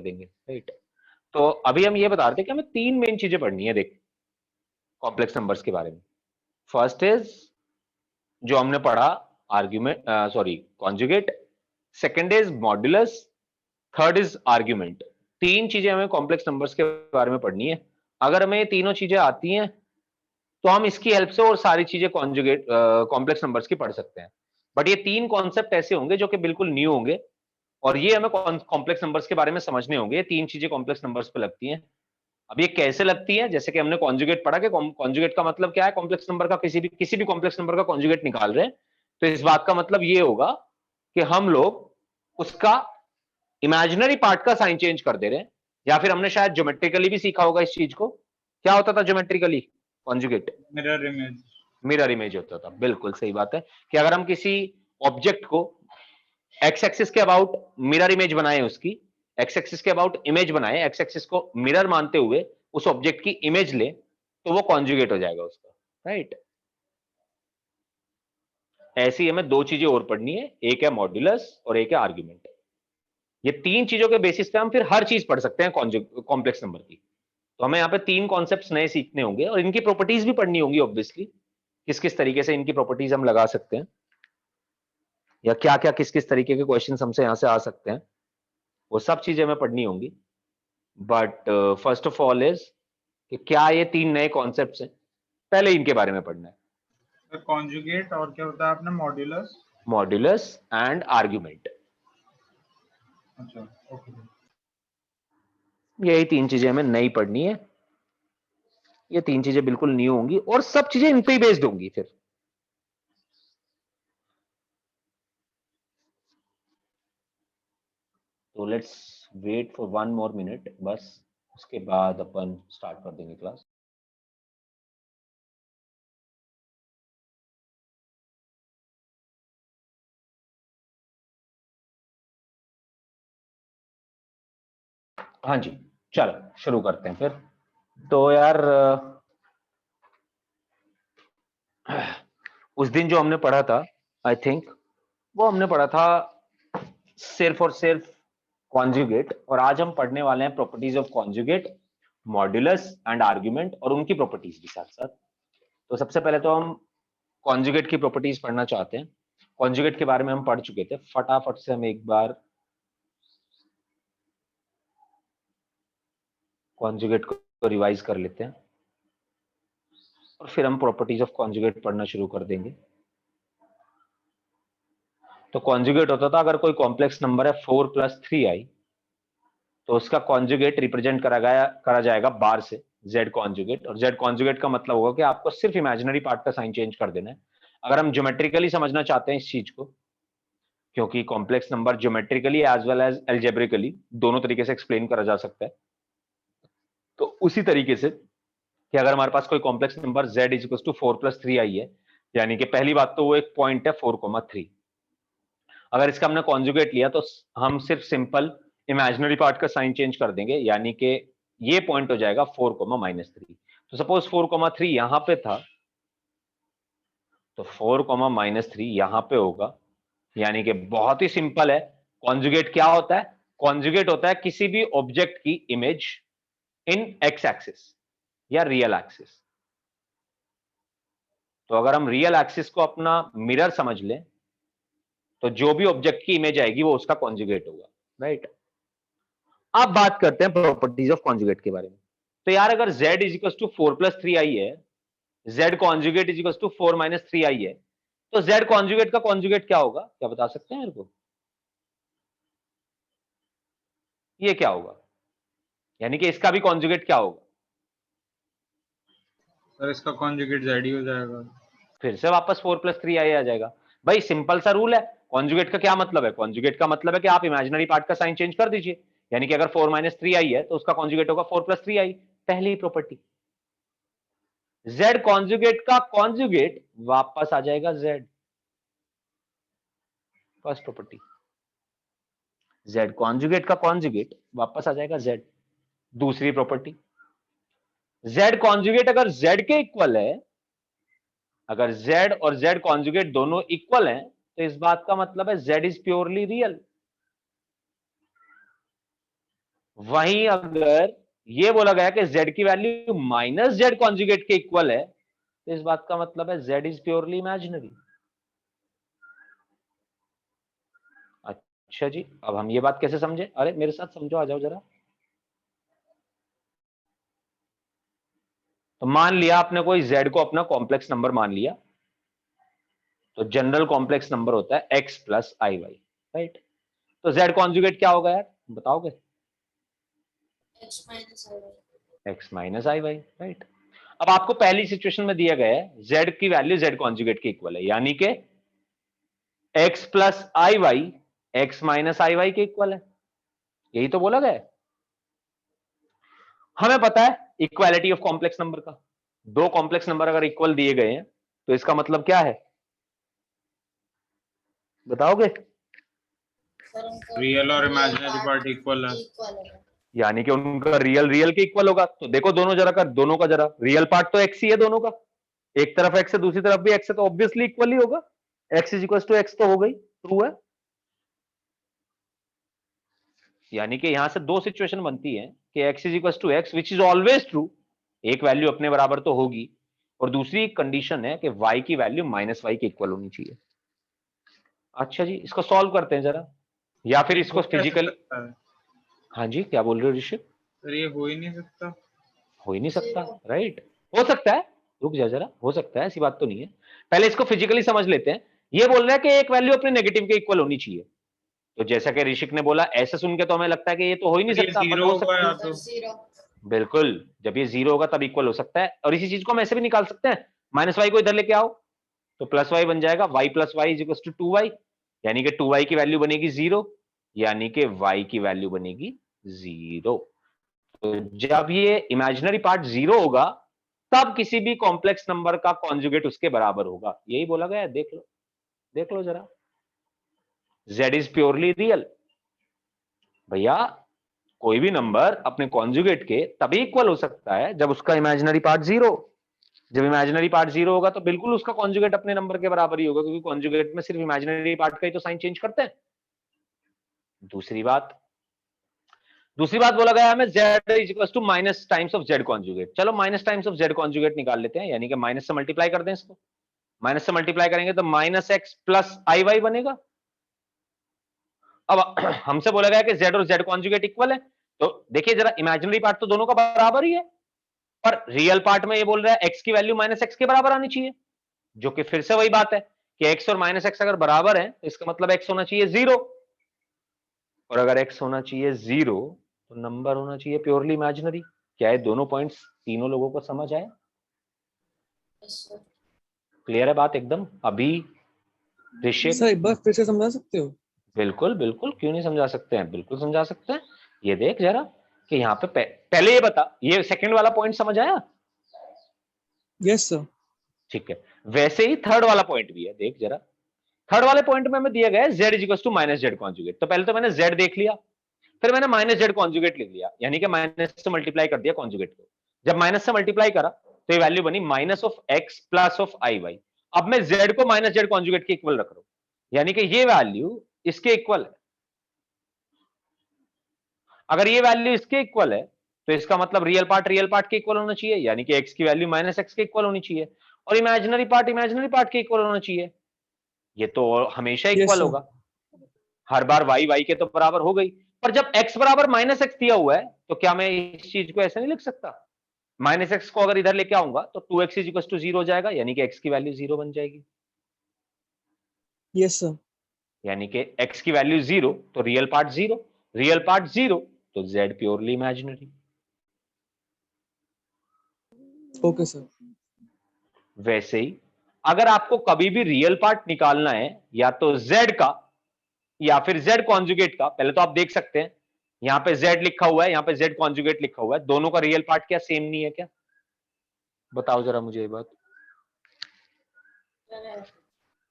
देंगे, राइट। तो अभी हम ये बता रहे थे कि हमें 3 मेन चीजें पढ़नी है देख कॉम्प्लेक्स नंबर्स के बारे में। फर्स्ट इज जो हमने पढ़ा argument, sorry conjugate, second is modulus, third is argument. 3 चीजें हमें कॉम्प्लेक्स नंबर्स के बारे में पढ़नी है। अगर हमें ये तीनों चीजें आती हैं तो हम इसकी हेल्प से और सारी चीजें कॉन्जुगेट कॉम्प्लेक्स नंबर्स की पढ़ सकते हैं। बट ये 3 कॉन्सेप्ट ऐसे होंगे जो कि बिल्कुल न्यू होंगे और ये हमें कॉम्प्लेक्स नंबर्स के बारे में समझने होंगे। ये 3 चीजें कॉम्प्लेक्स नंबर्स पे लगती हैं। अब ये कैसे लगती है, जैसे कि हमने कॉन्जुगेट पढ़ा कि कॉन्जुगेट का मतलब क्या है, कॉम्प्लेक्स नंबर का किसी भी कॉम्प्लेक्स नंबर का कॉन्जुगेट निकाल रहे हैं, तो इस बात का मतलब ये होगा कि हम लोग उसका इमेजिनरी पार्ट का साइन चेंज कर दे रहे हैं, या फिर हमने शायद ज्योमेट्रिकली भी सीखा होगा इस चीज को। क्या होता था geometrically conjugate? Mirror image. Mirror image होता था, बिल्कुल सही बात है। कि अगर हम किसी ऑब्जेक्ट को एक्स एक्सिस के अबाउट मिरर इमेज बनाए, उसकी एक्स एक्सिस के अबाउट इमेज बनाए, एक्स एक्सिस को मिरर मानते हुए उस ऑब्जेक्ट की इमेज ले, तो वो कॉन्जुगेट हो जाएगा उसका, राइट। ऐसी हमें 2 चीजें और पढ़नी है, एक है मॉड्यूलस और एक है आर्ग्यूमेंट। ये 3 चीजों के बेसिस पे हम फिर हर चीज पढ़ सकते हैं कॉम्प्लेक्स नंबर की। तो हमें यहाँ पे 3 कॉन्सेप्ट्स नए सीखने होंगे और इनकी प्रॉपर्टीज भी पढ़नी होंगी ऑब्वियसली, किस किस तरीके से इनकी प्रॉपर्टीज हम लगा सकते हैं, या क्या क्या किस किस तरीके के क्वेश्चन हमसे यहां से आ सकते हैं, वो सब चीजें हमें पढ़नी होंगी। But first of all is कि क्या ये 3 नए कॉन्सेप्ट्स हैं, पहले इनके बारे में पढ़ना है। कॉन्जुगेट और क्या होता है आपने? Modulus, modulus and argument. अच्छा ओके। यही 3 चीजें हमें नई पढ़नी है। ये 3 चीजें बिल्कुल न्यू होंगी और सब चीजें इन पे ही बेस्ड होंगी फिर। तो let's wait for 1 more minute, बस उसके बाद अपन स्टार्ट कर देंगे क्लास। हाँ जी, चलो शुरू करते हैं फिर। तो यार उस दिन जो हमने पढ़ा था, आई थिंक वो हमने पढ़ा था सिर्फ और सिर्फ कॉन्जुगेट, और आज हम पढ़ने वाले हैं properties of conjugate, modulus and argument और उनकी प्रॉपर्टीज भी साथ साथ। तो सबसे पहले तो हम कॉन्जुगेट की प्रॉपर्टीज पढ़ना चाहते हैं। कॉन्जुगेट के बारे में हम पढ़ चुके थे, फटाफट से हम एक बार कॉन्जुगेट को रिवाइज कर लेते हैं और फिर हम प्रॉपर्टीज ऑफ कॉन्जुगेट पढ़ना शुरू कर देंगे। तो कॉन्जुगेट होता था, अगर कोई कॉम्प्लेक्स नंबर है 4 + 3i, तो उसका कॉन्जुगेट रिप्रेजेंट करा जाएगा बार से, z कॉन्जुगेट। और z कॉन्जुगेट का मतलब होगा कि आपको सिर्फ इमेजिनरी पार्ट का साइन चेंज कर देना है। अगर हम ज्योमेट्रिकली समझना चाहते हैं इस चीज को, क्योंकि complex number geometrically as well as algebraically दोनों तरीके से एक्सप्लेन करा जा सकता है, तो उसी तरीके से कि अगर हमारे पास कोई कॉम्प्लेक्स नंबर z = 4 + 3i है, यानी कि पहली बात तो वो एक पॉइंट है 4,3। अगर इसका हमने कॉन्जुगेट लिया तो हम सिर्फ सिंपल इमेजिनरी पार्ट का साइन चेंज कर देंगे, यानी कि ये पॉइंट हो जाएगा 4,-3। तो सपोज 4,3 यहां पे था, तो 4,-3 यहां पे होगा, यानी कि बहुत ही सिंपल है। कॉन्जुगेट क्या होता है? कॉन्जुगेट होता है किसी भी ऑब्जेक्ट की इमेज इन एक्स एक्सिस या रियल एक्सिस। तो अगर हम रियल एक्सिस को अपना मिरर समझ लें, तो जो भी ऑब्जेक्ट की इमेज आएगी वो उसका कॉन्जुगेट होगा, राइट। अब बात करते हैं प्रॉपर्टीज ऑफ कॉन्जुगेट के बारे में। तो यार अगर z = 4 + 3i है, z कॉन्जुगेट = 4 - 3i है, तो z कॉन्जुगेट का कॉन्जुगेट क्या होगा? क्या बता सकते हैं मेरे को? ये क्या होगा, यानी कि इसका भी कॉन्जुगेट क्या होगा? सर इसका कॉन्जुगेट जेड ही हो जाएगा। फिर से वापस 4 + 3i आ जाएगा। भाई सिंपल सा रूल है। कॉन्जुगेट का क्या मतलब है? कॉन्जुगेट का मतलब है कि आप इमेजिनरी पार्ट का साइन चेंज कर दीजिए, यानी कि अगर 4 - 3i है तो उसका कॉन्जुगेट होगा 4 + 3i। पहली प्रॉपर्टी। z कॉन्जुगेट का कॉन्जुगेट वापस आ जाएगा z, first property. z conjugate का कॉन्जुगेट वापस आ जाएगा z, दूसरी प्रॉपर्टी। z कॉन्जुगेट अगर z के इक्वल है, अगर z और z कॉन्जुगेट दोनों इक्वल हैं, तो इस बात का मतलब है z इज प्योरली रियल। वहीं अगर ये बोला गया कि z की वैल्यू माइनस जेड कॉन्जुगेट के इक्वल है, तो इस बात का मतलब है z इज प्योरली इमेजिनरी। अच्छा जी, अब हम ये बात कैसे समझे? अरे मेरे साथ समझो, आ जाओ जरा। तो मान लिया आपने कोई z को अपना कॉम्प्लेक्स नंबर मान लिया, तो जनरल कॉम्प्लेक्स नंबर होता है x plus i Y, right? तो z कॉन्जुगेट क्या होगा यार, बताओगे? x माइनस आई वाई, राइट? अब आपको पहली सिचुएशन में दिया गया है z की वैल्यू z कॉन्जुगेट के इक्वल है, यानी कि x plus i Y x minus I Y के इक्वल है, यही तो बोला गया है। हमें पता है इक्वालिटी ऑफ कॉम्प्लेक्स नंबर का, दो कॉम्प्लेक्स नंबर अगर इक्वल दिए गए हैं तो इसका मतलब क्या है, बताओगे? रियल और इमेजिनरी पार्ट इक्वल है। यानी कि उनका रियल रियल के इक्वल होगा। तो देखो दोनों जरा का, दोनों का जरा, रियल पार्ट तो एक्स ही है दोनों का, एक तरफ एक्स है दूसरी तरफ भी एक्स है, तो ऑब्वियसली इक्वल ही होगा। X is equal to x तो हो गई, ट्रू है। यानी कि यहां से दो सिचुएशन बनती है कि x is equal to x which is always true, एक वैल्यू अपने बराबर तो होगी, और दूसरी कंडीशन है कि वाई की वैल्यू माइनस वाई के इक्वल होनी चाहिए। अच्छा जी, इसको सॉल्व करते हैं जरा, या फिर इसको हो कैसे फिजिकली। सकता है? हाँ जी, क्या बोल रहे हो ऋषि? सर ये हो ही नहीं सकता। हो ही नहीं सकता, राइट? हो सकता है, रुक जा जरा, हो सकता है, ऐसी बात तो नहीं है। पहले इसको फिजिकली समझ लेते हैं। ये बोल रहा है कि एक वैल्यू अपने नेगेटिव के इक्वल होनी चाहिए, तो जैसा कि ऋषिक ने बोला, ऐसे सुन के तो हमें लगता है कि ये तो हो ही नहीं सर ये सकता, बट जीरो हो होगा सकती या है। तो बिल्कुल, जब ये जीरो होगा तब इक्वल हो सकता है। और इसी चीज को हम ऐसे भी निकाल सकते हैं, माइनस वाई को इधर लेके आओ तो प्लस वाई बन जाएगा, y plus y is equal to two y, यानी कि टू वाई की वैल्यू बनेगी जीरो, यानी कि वाई की वैल्यू बनेगी जीरो। तो जब ये इमेजिनरी पार्ट जीरो होगा, तब किसी भी कॉम्प्लेक्स नंबर का कॉन्जुगेट उसके बराबर होगा, यही बोला गया है। देख लो जरा, z इज प्योरली रियल। भैया कोई भी नंबर अपने कॉन्जुगेट के तभी इक्वल हो सकता है जब उसका इमेजिनरी पार्ट जीरो। जब इमेजिनरी पार्ट जीरो होगा तो बिल्कुल उसका कॉन्जुगेट अपने नंबर के बराबर ही होगा, क्योंकि कॉन्जुगेट में सिर्फ इमेजिनरी पार्ट का ही तो साइन चेंज करते हैं। दूसरी बात बोला गया हमें z is equal to minus times of z conjugate. चलो minus times of z conjugate निकाल लेते हैं, यानी कि माइनस से मल्टीप्लाई कर दें इसको। माइनस से मल्टीप्लाई करेंगे तो minus x plus i Y बनेगा। अब हमसे बोला गया कि z और z कॉन्जुगेट इक्वल है, तो देखिए जरा, इमेजिनरी पार्ट तो दोनों का बराबर ही है, पर रियल पार्ट में ये बोल रहा है x की वैल्यू माइनस एक्स के बराबर आनी चाहिए, जो कि फिर से वही बात है कि x और माइनस एक्स अगर बराबर है तो इसका मतलब x होना चाहिए जीरो, और अगर x होना चाहिए जीरो तो नंबर होना चाहिए प्योरली इमेजिनरी। क्या है, दोनों पॉइंट्स तीनों लोगों को समझ आए? क्लियर है बात एकदम? अभी ऋषिक? सर एक बार फिर से समझा सकते हो? बिल्कुल बिल्कुल, क्यों नहीं समझा सकते हैं, बिल्कुल समझा सकते हैं। ये देख जरा कि यहाँ पे पहले ये बता, ये सेकंड वाला पॉइंट समझ आया? Yes sir. ठीक है, वैसे ही थर्ड वाला पॉइंट भी है, देख जरा। थर्ड वाले पॉइंट में हमें दिया गया है z is equal to minus z conjugate. तो पहले तो मैंने z देख लिया, फिर मैंने माइनस जेड कॉन्जुगेट लिख लिया, यानी कि माइनस से मल्टीप्लाई कर दिया कॉन्जुगेट को। जब माइनस से मल्टीप्लाई करा तो ये वैल्यू बनी minus of x plus of i y. अब मैं z को माइनस जेड कॉन्जुगेट के इक्वल रख रहा हूं, यानी कि ये वैल्यू इसके इक्वल है। अगर ये वैल्यू इसके इक्वल है तो इसका मतलब रियल पार्ट के इक्वल होना चाहिए, यानी कि x की वैल्यू माइनस एक्स के इक्वल होनी चाहिए, और इमेजिनरी पार्ट के इक्वल होना चाहिए। ये तो हमेशा यस इक्वल सर। होगा, हर बार y के तो बराबर हो गई। पर जब x बराबर माइनस एक्स दिया हुआ है तो क्या मैं इस चीज को ऐसे नहीं लिख सकता? माइनस एक्स को अगर इधर लेके आऊंगा तो two x is equal to zero हो जाएगा, यानी कि x की वैल्यू जीरो बन जाएगी। Yes sir. यानी कि x की वैल्यू जीरो तो रियल पार्ट जीरो तो z purely imaginary. Okay sir. वैसे ही अगर आपको कभी भी रियल पार्ट निकालना है, या तो z का या फिर z कॉन्जुगेट का, पहले तो आप देख सकते हैं यहां पे z लिखा हुआ है, यहां पे z कॉन्जुगेट लिखा हुआ है, दोनों का रियल पार्ट क्या सेम नहीं है क्या? बताओ जरा मुझे ये बात।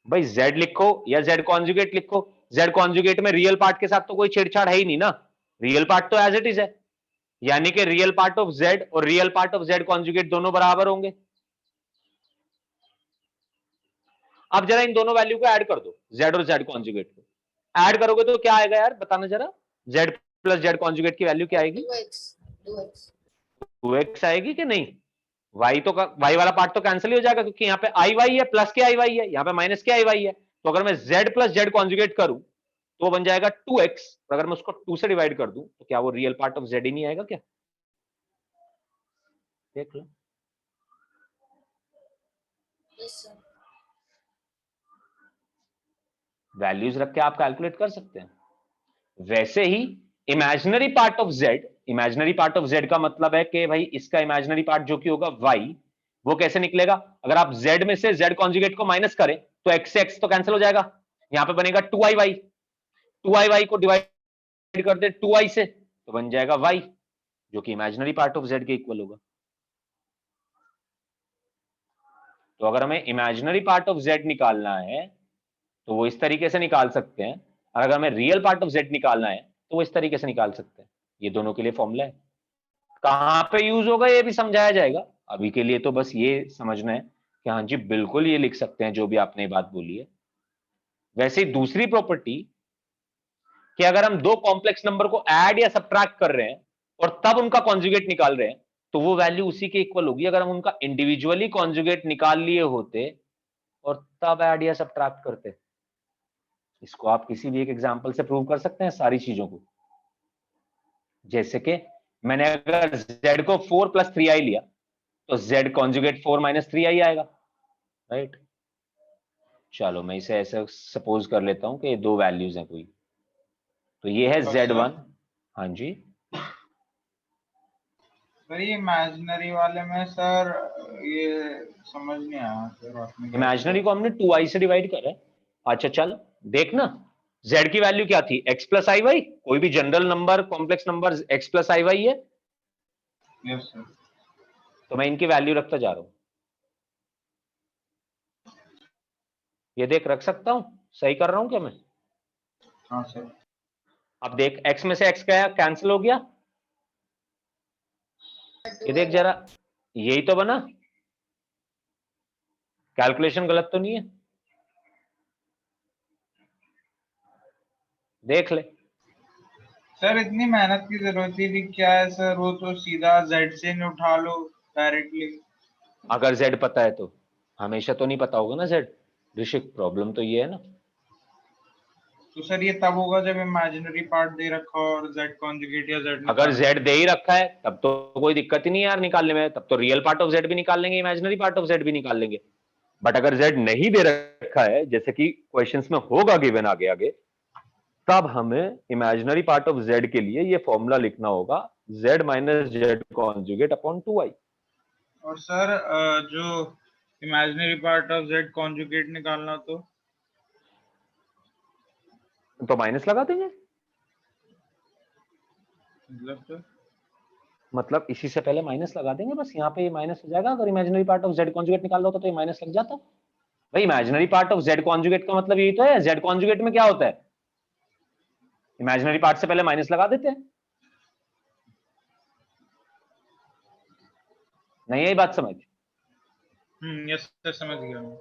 भाई z लिखो या z कॉन्जुगेट लिखो, z कॉन्जुगेट में रियल पार्ट के साथ तो कोई छेड़छाड़ है ही नहीं ना, रियल पार्ट तो एज इट इज है, यानी कि रियल पार्ट ऑफ z और real part of z conjugate दोनों बराबर होंगे। अब जरा इन दोनों वैल्यू को ऐड कर दो, z और z कॉन्जुगेट को ऐड करोगे तो क्या आएगा यार, बताना जरा। z प्लस जेड कॉन्जुगेट की वैल्यू क्या आएगी? 2x 2x आएगी कि नहीं? y तो y वाला पार्ट तो कैंसिल ही हो जाएगा, क्योंकि यहाँ पे आई वाई है, प्लस के आई वाई है, यहाँ पे माइनस के आई वाई है। तो अगर मैं z प्लस जेड कॉन्जुगेट करूं तो बन जाएगा 2x, और अगर मैं उसको 2 से डिवाइड कर दूं तो क्या वो रियल पार्ट ऑफ z ही नहीं आएगा क्या? देख लो। yes sir वैल्यूज रख के आप कैलकुलेट कर सकते हैं। वैसे ही imaginary part of z, imaginary part of z का मतलब है कि भाई इसका इमेजिनरी पार्ट जो कि होगा y, वो कैसे निकलेगा? अगर आप z में से z कॉन्जुगेट को माइनस करें तो x से x तो कैंसिल हो जाएगा, यहां पे बनेगा 2iy, 2iy को डिवाइड कर दे 2i से तो बन जाएगा y, जो कि इमेजिनरी पार्ट ऑफ z के इक्वल होगा। तो अगर हमें इमेजिनरी पार्ट ऑफ z निकालना है तो वो इस तरीके से निकाल सकते हैं, और अगर हमें रियल पार्ट ऑफ z निकालना है तो वो इस तरीके से निकाल सकते हैं। ये दोनों के लिए फॉर्मूला है। कहां पे यूज होगा ये भी समझाया जाएगा, अभी के लिए तो बस ये समझना है कि हाँ जी बिल्कुल ये लिख सकते हैं जो भी आपने ये बात बोली है। वैसे ही दूसरी प्रॉपर्टी कि अगर हम दो कॉम्प्लेक्स नंबर को ऐड या सब्ट्रैक्ट कर रहे हैं और तब उनका कॉन्जुगेट निकाल रहे हैं तो वो वैल्यू उसी के इक्वल होगी अगर हम उनका इंडिविजुअली कॉन्जुगेट निकाल लिए होते और तब ऐड या सब्ट्रैक्ट करते। इसको आप किसी भी एक एग्जांपल से प्रूव कर सकते हैं सारी चीजों को। जैसे कि मैंने अगर z को 4 प्लस 3i लिया तो z कॉन्जुगेट 4 माइनस 3i आएगा, राइट। चलो मैं इसे ऐसे सपोज कर लेता हूं कि ये दो वैल्यूज हैं कोई, तो ये है z1। हाँ जी सर ये इमेजिनरी वाले में सर ये समझ नहीं आया सर आपने क्या इमेजिनरी को हमने 2i से डिवाइड करा है। अच्छा चल देखना z की वैल्यू क्या थी, x प्लस आई वाई, कोई भी general number complex number x plus i y है। किया? Yes sir. तो मैं इनकी वैल्यू रखता जा रहा हूं, ये देख रख सकता हूं, सही कर रहा हूं क्या मैं? हाँ सर। अब देख x में से x क्या कैंसिल हो गया, ये देख जरा, यही तो बना, कैलकुलेशन गलत तो नहीं है? देख ले। सर इतनी मेहनत की जरूरत ही थी क्या है सर, वो तो सीधा जेड से नहीं उठा लो डायरेक्टली। अगर z पता है तो, हमेशा तो नहीं पता होगा ना z ऋषिक, प्रॉब्लम तो ये है ना। तो सर ये तब होगा जब इमेजिनरी पार्ट दे रखा हो और जेड कॉन्जुगेट या जेड अगर z दे ही रखा है तब तो कोई दिक्कत ही नहीं यार निकालने में, तब तो रियल पार्ट ऑफ z भी निकाल लेंगे, इमेजिनरी पार्ट ऑफ z भी निकाल लेंगे। बट अगर z नहीं दे रखा है, जैसे कि क्वेश्चंस में होगा गिवन आगे आगे, तब हमें इमेजिनरी पार्ट ऑफ z के लिए ये फॉर्मूला लिखना होगा z minus z conjugate upon 2i। और सर जो imaginary part of Z conjugate निकालना तो माइनस लगा देंगे, मतलब सर मतलब इसी से पहले माइनस लगा देंगे, बस यहाँ पे ये माइनस हो जाएगा। अगर imaginary part of z conjugate निकालना होता तो ये माइनस लग जाता। भाई imaginary part of z conjugate का मतलब यही तो है, z कॉन्जुगेट में क्या होता है, इमेजिनरी पार्ट से पहले माइनस लगा देते हैं। नहीं यही बात समझ? यस सर समझ गया मैं।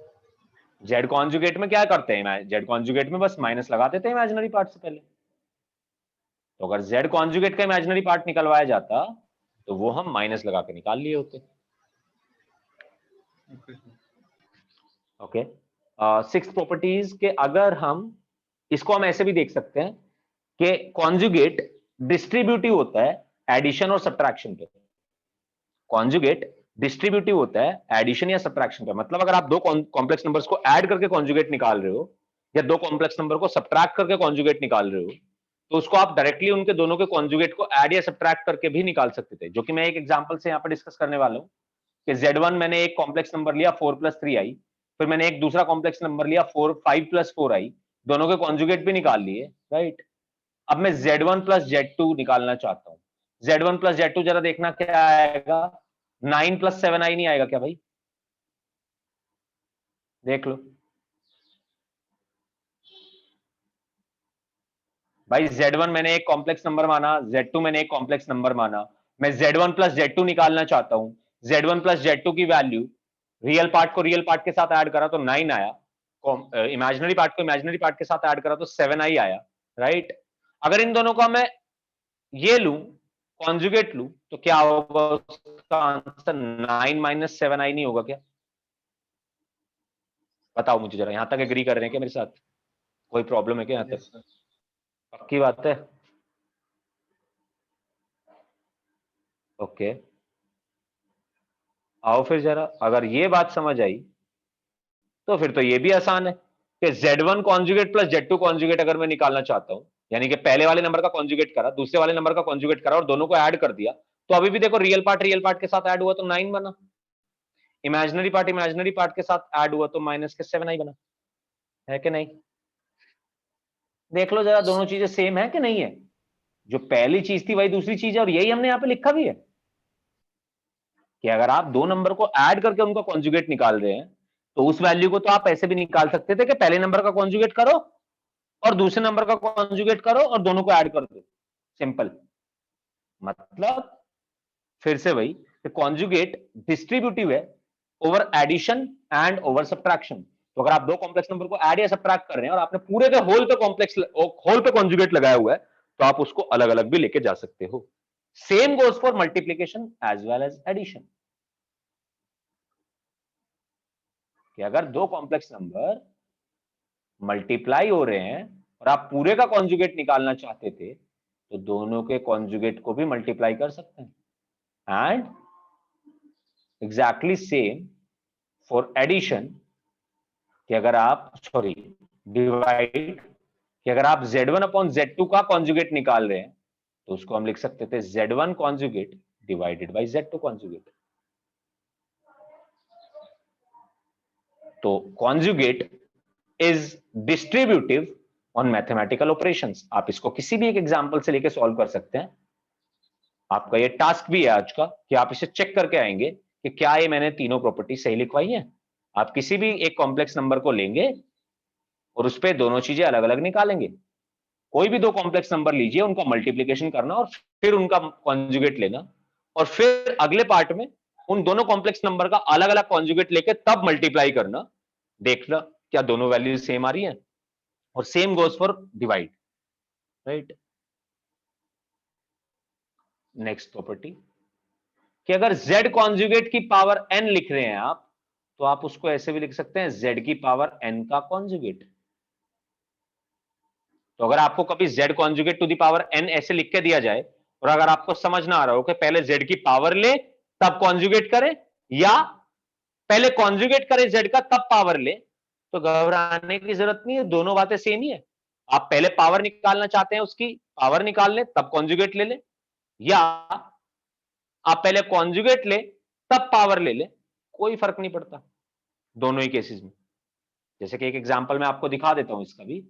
जेड कॉन्जुगेट में क्या करते हैं, जेड कॉन्जुगेट में बस माइनस लगा देते हैं इमेजिनरी पार्ट से पहले। तो अगर जेड कॉन्जुगेट का इमेजिनरी पार्ट निकलवाया जाता तो वो हम माइनस लगा के निकाल लिए होते। Okay sir. Okay, sixth properties के अगर हम इसको हम ऐसे भी देख सकते हैं कि कॉन्जुगेट डिस्ट्रीब्यूटिव होता है एडिशन और सब्ट्रैक्शन पे। कॉन्जुगेट डिस्ट्रीब्यूटिव होता है एडिशन या सब्ट्रैक्शन पे, मतलब अगर आप दो कॉम्प्लेक्स नंबर्स को ऐड करके कॉन्जुगेट निकाल रहे हो या दो कॉम्प्लेक्स नंबर को सब्ट्रैक्ट करके कॉन्जुगेट निकाल रहे हो तो उसको आप डायरेक्टली उनके दोनों के कॉन्जुगेट को ऐड या सब्ट्रैक्ट करके भी निकाल सकते थे, जो कि मैं एक एग्जांपल से यहां पर डिस्कस करने वाला हूं कि z1 मैंने एक कॉम्प्लेक्स नंबर लिया 4 प्लस 3i, फिर मैंने एक दूसरा कॉम्प्लेक्स नंबर लिया 5 प्लस 4i, दोनों के कॉन्जुगेट भी निकाल लिए, राइट। अब मैं z1 प्लस z2 निकालना चाहता हूं, z1 प्लस z2 जरा देखना क्या आएगा, 9 प्लस 7i नहीं आएगा क्या भाई? देख लो भाई, z1 मैंने एक कॉम्प्लेक्स नंबर माना, z2 मैंने एक कॉम्प्लेक्स नंबर माना, मैं z1 प्लस z2 निकालना चाहता हूं, z1 प्लस z2 की वैल्यू रियल पार्ट को रियल पार्ट के साथ ऐड करा तो 9 आया, इमेजिनरी पार्ट को इमेजिनरी पार्ट के साथ ऐड करा तो 7i आया, राइट। अगर इन दोनों को मैं ये लूं, कॉन्जुगेट लूं, तो क्या होगा उसका आंसर 9 माइनस 7i नहीं होगा क्या? बताओ मुझे जरा, यहां तक एग्री कर रहे हैं क्या मेरे साथ? कोई प्रॉब्लम है क्या यहां यस तक? सर। पक्की बात है? ओके, आओ फिर जरा, अगर ये बात समझ आई तो फिर तो ये भी आसान है कि Z1 conjugate plus Z2 conjugate अगर मैं निकालना चाहता हूं, यानी कि पहले वाले नंबर का कॉन्जुगेट करा, दूसरे वाले नंबर का कॉन्जुगेट करा और दोनों को ऐड कर दिया, तो अभी भी देखो रियल पार्ट के साथ ऐड हुआ तो 9 बना, इमेजिनरी पार्ट के साथ ऐड हुआ तो माइनस के 7i बना, है कि नहीं? देख लो जरा, दोनों चीजें सेम है कि नहीं है? जो पहली चीज थी वही दूसरी चीज है, और यही हमने यहां पे लिखा भी है कि अगर आप दो नंबर को ऐड करके उनका कॉन्जुगेट निकाल रहे हैं, तो उस वैल्यू को तो आप ऐसे भी निकाल सकते थे कि पहले नंबर का कॉन्जुगेट करो और दूसरे नंबर का कॉन्जुगेट करो और दोनों को ऐड कर दो, सिंपल। मतलब फिर से वही, कॉन्जुगेट डिस्ट्रीब्यूटिव है over addition and over subtraction. तो अगर आप दो कॉम्प्लेक्स नंबर को ऐड या सब्ट्रैक्ट कर रहे हैं और आपने पूरे के होल पे होल पे कॉन्जुगेट लगाया हुआ है, तो आप उसको अलग अलग भी लेके जा सकते हो। Same goes for multiplication as well as addition, कि अगर दो कॉम्प्लेक्स नंबर मल्टीप्लाई हो रहे हैं और आप पूरे का कॉन्जुगेट निकालना चाहते थे, तो दोनों के कॉन्जुगेट को भी मल्टीप्लाई कर सकते हैं। And exactly same for addition, कि अगर आप सॉरी डिवाइड, कि अगर आप Z1 अपॉन Z2 का कॉन्जुगेट निकाल रहे हैं, तो उसको हम लिख सकते थे Z1 conjugate divided by Z2 conjugate. तो conjugate is distributive on mathematical operations. आप इसको किसी भी एक एग्जांपल से लेके सॉल्व कर सकते हैं। आपका ये टास्क भी है आज का कि आप इसे चेक करके आएंगे कि क्या ये मैंने तीनों प्रॉपर्टी सही लिखवाई है। आप किसी भी एक कॉम्प्लेक्स नंबर को लेंगे और उस पर दोनों चीजें अलग अलग निकालेंगे। कोई भी दो कॉम्प्लेक्स नंबर लीजिए, उनका मल्टीप्लीकेशन करना और फिर उनका कॉन्जुगेट लेना, और फिर अगले पार्ट में उन दोनों कॉम्प्लेक्स नंबर का अलग अलग कॉन्जुगेट लेके तब मल्टीप्लाई करना, देखना क्या दोनों वैल्यूज सेम आ रही हैं। और same goes for divide, right. Next property, कि अगर z कॉन्जुगेट की पावर n लिख रहे हैं आप, तो आप उसको ऐसे भी लिख सकते हैं z की पावर n का कॉन्जुगेट। तो अगर आपको कभी z conjugate to the power n ऐसे लिख के दिया जाए, और अगर आपको समझ ना आ रहा हो कि पहले z की पावर ले तब कॉन्जुगेट करें, या पहले कॉन्जुगेट करें z का तब पावर ले, तो घबराने की जरूरत नहीं है, दोनों बातें सेम ही है। आप पहले पावर निकालना चाहते हैं, उसकी पावर निकाल ले तब कॉन्जुगेट ले ले, या आप पहले कॉन्जुगेट ले तब पावर ले ले, कोई फर्क नहीं पड़ता दोनों ही केसेस में। जैसे कि एक एग्जांपल मैं आपको दिखा देता हूं इसका भी,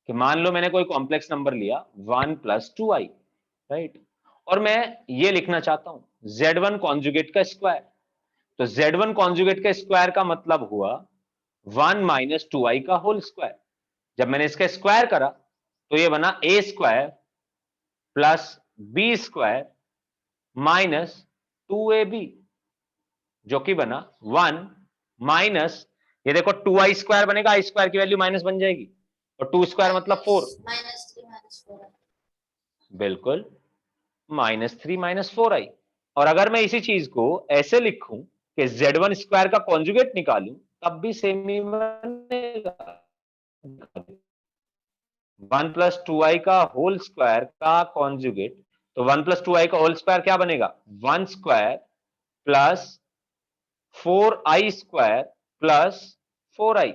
कि मान लो मैंने कोई कॉम्प्लेक्स नंबर लिया 1 प्लस 2i, राइट, और मैं ये लिखना चाहता हूं Z1 कॉन्जुगेट का स्क्वायर। तो Z1 कॉन्जुगेट का स्क्वायर का मतलब हुआ 1 माइनस 2i का होल स्क्वायर। जब मैंने इसका स्क्वायर करा तो ये बना a square plus b square minus 2ab, जो कि बना 1 माइनस, ये देखो 2i स्क्वायर बनेगा, i स्क्वायर की वैल्यू माइनस बन जाएगी, और 2 स्क्वायर मतलब 4, -3 -4 बिल्कुल -3 -4i। और अगर मैं इसी चीज को ऐसे लिखूं कि Z1 स्क्वायर का कॉन्जुगेट निकालूं, तब भी सेम ही बनेगा। 1 प्लस 2i का होल स्क्वायर का कॉन्जुगेट, तो 1 प्लस 2i का होल स्क्वायर क्या बनेगा, 1 square plus 4i square plus 4i।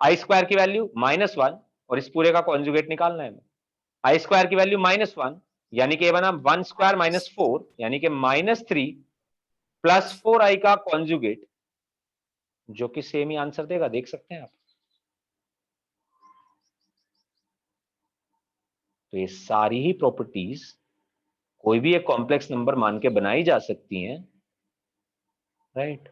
आई स्क्वायर की वैल्यू -1 और इस पूरे का कॉन्जुगेट निकालना है। आई स्क्वायर की वैल्यू -1, यानी कि ये बना 1 स्क्वायर -4, यानी कि -3 प्लस 4i का कॉन्जुगेट, जो कि सेम ही आंसर देगा, देख सकते हैं आप। तो ये सारी ही प्रॉपर्टीज कोई भी एक कॉम्प्लेक्स नंबर मान के बनाई जा सकती हैं, राइट।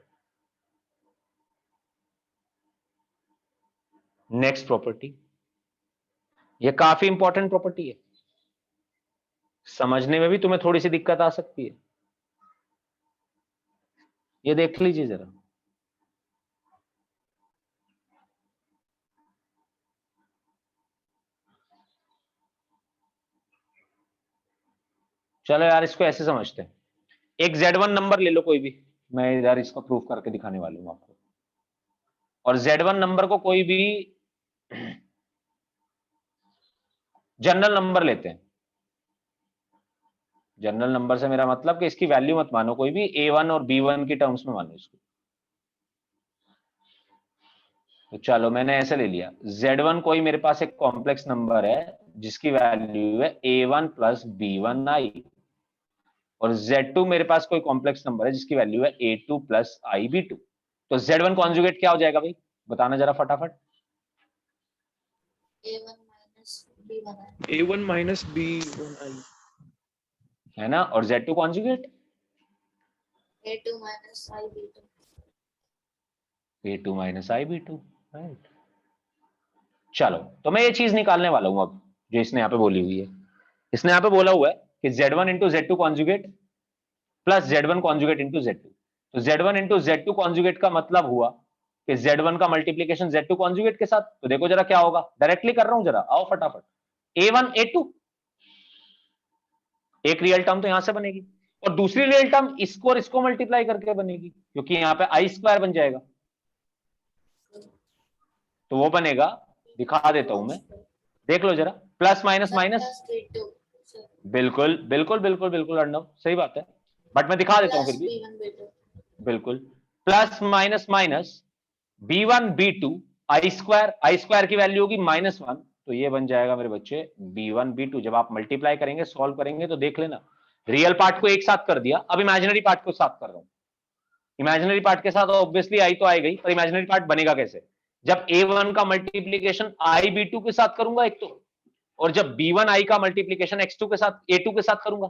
नेक्स्ट प्रॉपर्टी, ये काफी इंपॉर्टेंट प्रॉपर्टी है, समझने में भी तुम्हें थोड़ी सी दिक्कत आ सकती है। ये देख लीजिए जरा, चलो यार इसको ऐसे समझते हैं, एक Z1 नंबर ले लो कोई भी, मैं यार इसको प्रूफ करके दिखाने वाला हूं आपको, और Z1 नंबर को कोई भी जनरल नंबर लेते हैं। जनरल नंबर से मेरा मतलब कि इसकी वैल्यू मत मानो कोई भी, A1 और B1 की टर्म्स में मानो इसको। तो चलो मैंने ऐसे ले लिया, Z1 कोई मेरे पास एक कॉम्प्लेक्स नंबर है जिसकी वैल्यू है A1 प्लस B1I, और Z2 मेरे पास कोई कॉम्प्लेक्स नंबर है जिसकी वैल्यू है A2 प्लस IB2। तो Z1 कॉन्जुगेट क्या हो जाएगा भाई, बताना जरा फटाफट। A1 minus B1I. A1 minus B1I. है ना, और Z2 conjugate A2 minus IB2. A2 minus IB2, right. चलो तो मैं ये चीज निकालने वाला हूं अब, जो इसने यहाँ पे बोली हुई है। इसने यहाँ पे बोला हुआ है कि Z1 into Z2 conjugate plus Z1 conjugate into Z2। तो Z1 इंटू Z2 कॉन्जुगेट का मतलब हुआ कि Z1 का मल्टीप्लीकेशन Z2 कॉन्जुगेट के साथ। तो देखो जरा क्या होगा, डायरेक्टली कर रहा हूं, जरा आओ फटाफट। A1 A2, एक रियल टर्म तो यहां से बनेगी, और दूसरी रियल टर्म इसको और इसको मल्टीप्लाई करके बनेगी, क्योंकि यहां पे I स्क्वायर बन जाएगा। तो वो बनेगा, दिखा देता हूं मैं, देख लो जरा, प्लस माइनस माइनस, B2. बिल्कुल बिल्कुल बिल्कुल बिल्कुल अर्णव, सही बात है, बट मैं दिखा देता हूं फिर Plus भी। B1 B2. बिल्कुल, plus minus minus B1 B2, आई स्क्वायर की वैल्यू होगी -1, तो ये बन जाएगा मेरे बच्चे B1 B2। जब आप मल्टीप्लाई करेंगे, सॉल्व करेंगे, तो देख लेना, रियल पार्ट को एक साथ कर दिया, अब इमेजिनरी पार्ट को साथ कर रहा हूं। इमेजिनरी पार्ट के साथ ऑब्वियसली आई तो आएगी, पर इमेजिनरी पार्ट बनेगा कैसे, जब A1 का मल्टीप्लीकेशन IB2 के साथ करूंगा एक तो, और जब B1I का मल्टीप्लीकेशन X2 के साथ A2 के साथ करूंगा।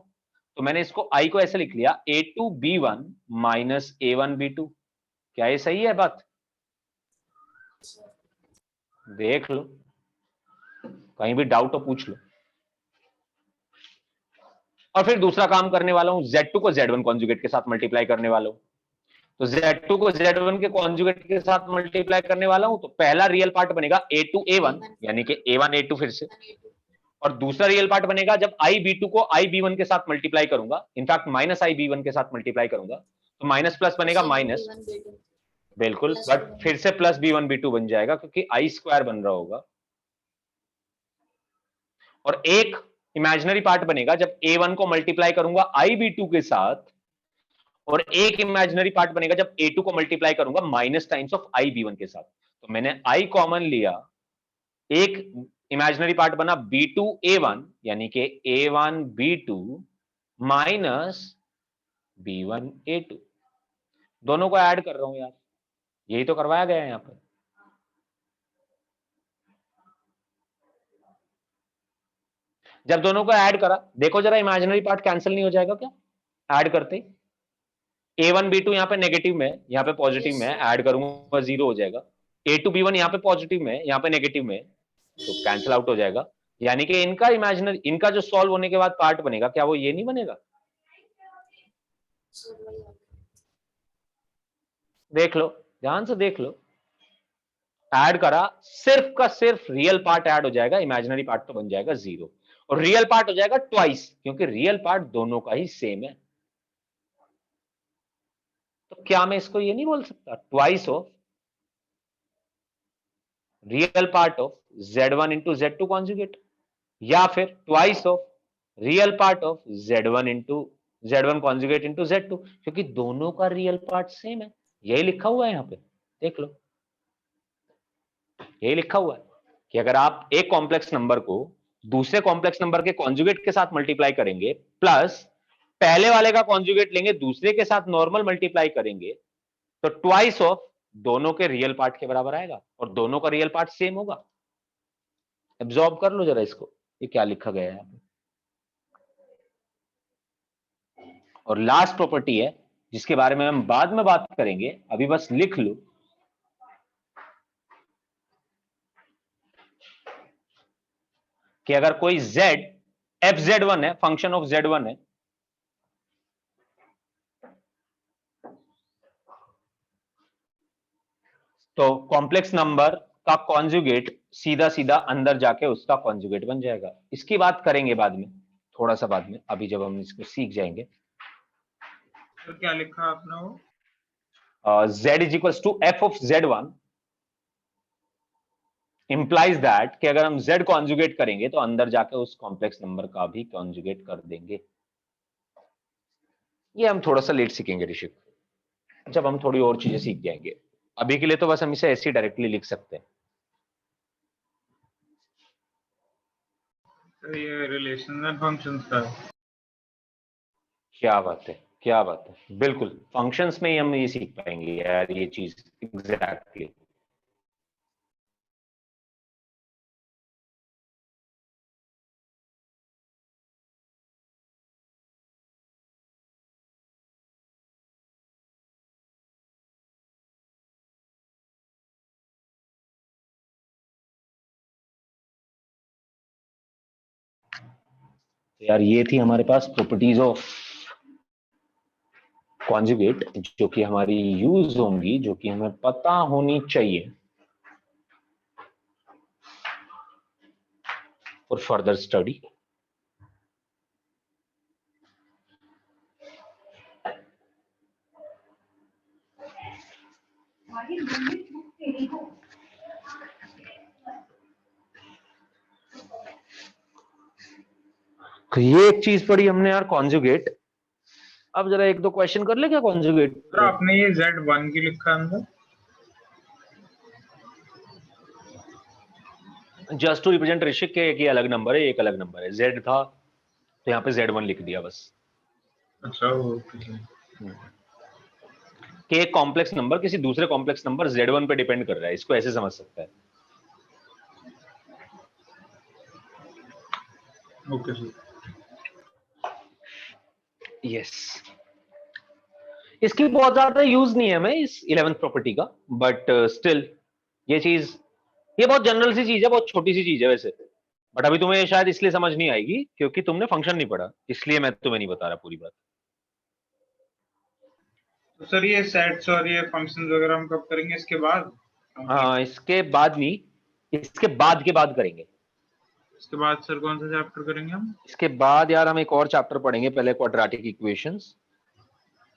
तो मैंने इसको I को ऐसे लिख लिया, A2 B1 minus A1 B2। क्या ये सही है बात, देख लो, कहीं भी डाउट हो पूछ लो। और फिर दूसरा काम करने वाला हूं, Z2 को Z1 कॉन्जुगेट के साथ मल्टीप्लाई करने वाला हूं। तो Z2 को Z1 के कॉन्जुगेट के साथ मल्टीप्लाई करने वाला हूं, तो पहला रियल पार्ट बनेगा A2 A1, यानी कि A1 A2 फिर से, और दूसरा रियल पार्ट बनेगा जब IB2 को IB1 के साथ मल्टीप्लाई करूंगा, इनफैक्ट माइनस IB1 के साथ मल्टीप्लाई करूंगा, तो माइनस प्लस बनेगा माइनस, B1 B2. बिल्कुल, प्लस बट B1 फिर से प्लस B1 B2 बन जाएगा, क्योंकि I स्क्वायर बन रहा होगा। और एक इमेजिनरी पार्ट बनेगा जब A1 को मल्टीप्लाई करूंगा IB2 के साथ, और एक इमेजिनरी पार्ट बनेगा जब A2 को मल्टीप्लाई करूंगा माइनस टाइम्स ऑफ IB1 के साथ। तो मैंने I कॉमन लिया, एक इमेजिनरी पार्ट बना B2 A1, यानी कि A1 B2 minus B1 A2, दोनों को ऐड कर रहा हूं यार, यही तो करवाया गया है यहां पर। जब दोनों को ऐड करा, देखो जरा इमेजिनरी पार्ट कैंसिल नहीं हो जाएगा क्या ऐड करते ही। A1 B2 यहां पे नेगेटिव में, यहां पे पॉजिटिव में, ऐड करूंगा 0 हो जाएगा। A2 B1 यहां पे पॉजिटिव में, यहां पे नेगेटिव में, तो कैंसिल आउट हो जाएगा। यानी कि इनका इमेजिनरी, इनका जो सॉल्व होने के बाद पार्ट बनेगा, क्या वो ये नहीं बनेगा, देख लो, ध्यान से देख लो। ऐड करा, सिर्फ का सिर्फ रियल पार्ट ऐड हो जाएगा, इमेजिनरी पार्ट तो बन जाएगा 0, और रियल पार्ट हो जाएगा ट्वाइस, क्योंकि रियल पार्ट दोनों का ही सेम है। तो क्या मैं इसको ये नहीं बोल सकता, twice of real part of Z1 into Z2 conjugate, या फिर twice of real part of Z1 conjugate into Z2, क्योंकि दोनों का रियल पार्ट सेम है। यही लिखा हुआ है यहां पे, देख लो, यही लिखा हुआ है कि अगर आप एक कॉम्प्लेक्स नंबर को दूसरे कॉम्प्लेक्स नंबर के कॉन्जुगेट के साथ मल्टीप्लाई करेंगे, प्लस पहले वाले का कॉन्जुगेट लेंगे दूसरे के साथ नॉर्मल मल्टीप्लाई करेंगे, तो ट्वाइस ऑफ दोनों के रियल पार्ट के बराबर आएगा, और दोनों का रियल पार्ट सेम होगा। एब्जॉर्ब कर लो जरा इसको, ये क्या लिखा गया है यहाँ पे। और लास्ट प्रॉपर्टी है जिसके बारे में हम बाद में बात करेंगे, अभी बस लिख लो, कि अगर कोई z fz1 है, फंक्शन ऑफ z1 है, तो कॉम्प्लेक्स नंबर का कॉन्जुगेट सीधा सीधा अंदर जाके उसका कॉन्जुगेट बन जाएगा। इसकी बात करेंगे बाद में, थोड़ा सा बाद में, अभी जब हम इसको सीख जाएंगे। तो क्या लिखा आपने वो? z is equal to f of z1 implies that कि अगर हम z कॉन्जुगेट करेंगे तो अंदर जाके उस कॉम्प्लेक्स नंबर का भी कॉन्जुगेट कर देंगे। ये हम थोड़ा सा लेट सीखेंगे ऋषिक, जब हम थोड़ी और चीजें सीख जाएंगे। अभी के लिए तो बस हम इसे ऐसे ही डायरेक्टली लिख सकते हैं। तो ये रिलेशन एंड फंक्शंस का है। क्या बात है, क्या बात है, बिल्कुल फंक्शंस में ही हम ये सीख पाएंगे यार, ये चीज एग्जैक्टली। यार ये थी हमारे पास प्रॉपर्टीज ऑफ कॉन्जुगेट, जो कि हमारी यूज होंगी, जो कि हमें पता होनी चाहिए फॉर फर्दर स्टडी। तो ये एक चीज पढ़ी हमने यार कॉन्जुगेट। अब जरा एक दो क्वेश्चन कर ले क्या कॉन्जुगेट। तो आपने ये Z1 की लिखा अंदर? जस्ट टू रिप्रेजेंट ऋषिक के एक ही अलग नंबर है, एक अलग नंबर है, Z था तो यहाँ पे Z1 लिख दिया बस। अच्छा ओके। कि एक कॉम्प्लेक्स नंबर किसी दूसरे कॉम्प्लेक्स नंबर Z1 पे डिपेंड कर रहा है, इसको ऐसे समझ सकता है। Okay sir. यस, इसकी बहुत ज्यादा यूज नहीं है हमें इस 11th प्रॉपर्टी का, बट स्टिल ये चीज, ये बहुत जनरल सी चीज है, बहुत छोटी सी चीज है वैसे, बट अभी तुम्हें शायद इसलिए समझ नहीं आएगी क्योंकि तुमने फंक्शन नहीं पढ़ा, इसलिए मैं तुम्हें नहीं बता रहा पूरी बात। तो सर ये सेट्स और ये फंक्शंस वगैरह हम कब करेंगे, इसके बाद? हाँ, इसके बाद नहीं, इसके बाद के बाद करेंगे। इसके बाद सर कौन सा चैप्टर करेंगे हम? इसके बाद यार हम एक और चैप्टर पढ़ेंगे, पहले क्वाड्रेटिक इक्वेशंस,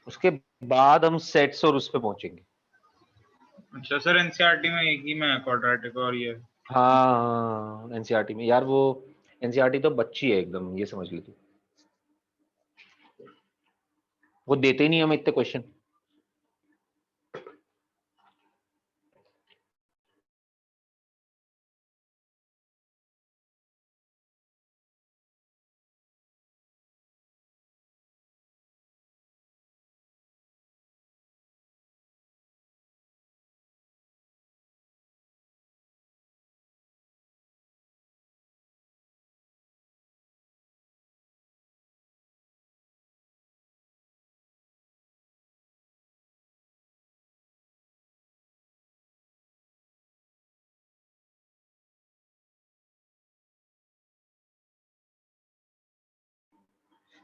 उसके बाद हम सेट्स और उस पे पहुंचेंगे। अच्छा सर, एनसीईआरटी में एक ही में है क्वाड्रेटिक और ये? हाँ एनसीईआरटी में यार, वो एनसीईआरटी तो बच्ची है एकदम, ये समझ ली तू, वो देते ही नहीं हमें इतने क्वेश्चन।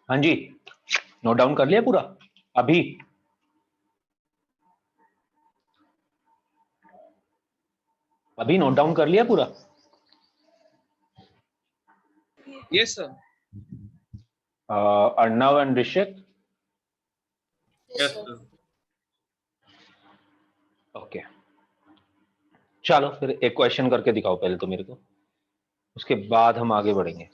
हाँ जी, नोट डाउन कर लिया पूरा अभी? अभी नोट डाउन कर लिया पूरा? Yes, sir. Arnav and Rishik? Yes sir. Okay, चलो फिर एक क्वेश्चन करके दिखाओ पहले तो मेरे को, उसके बाद हम आगे बढ़ेंगे।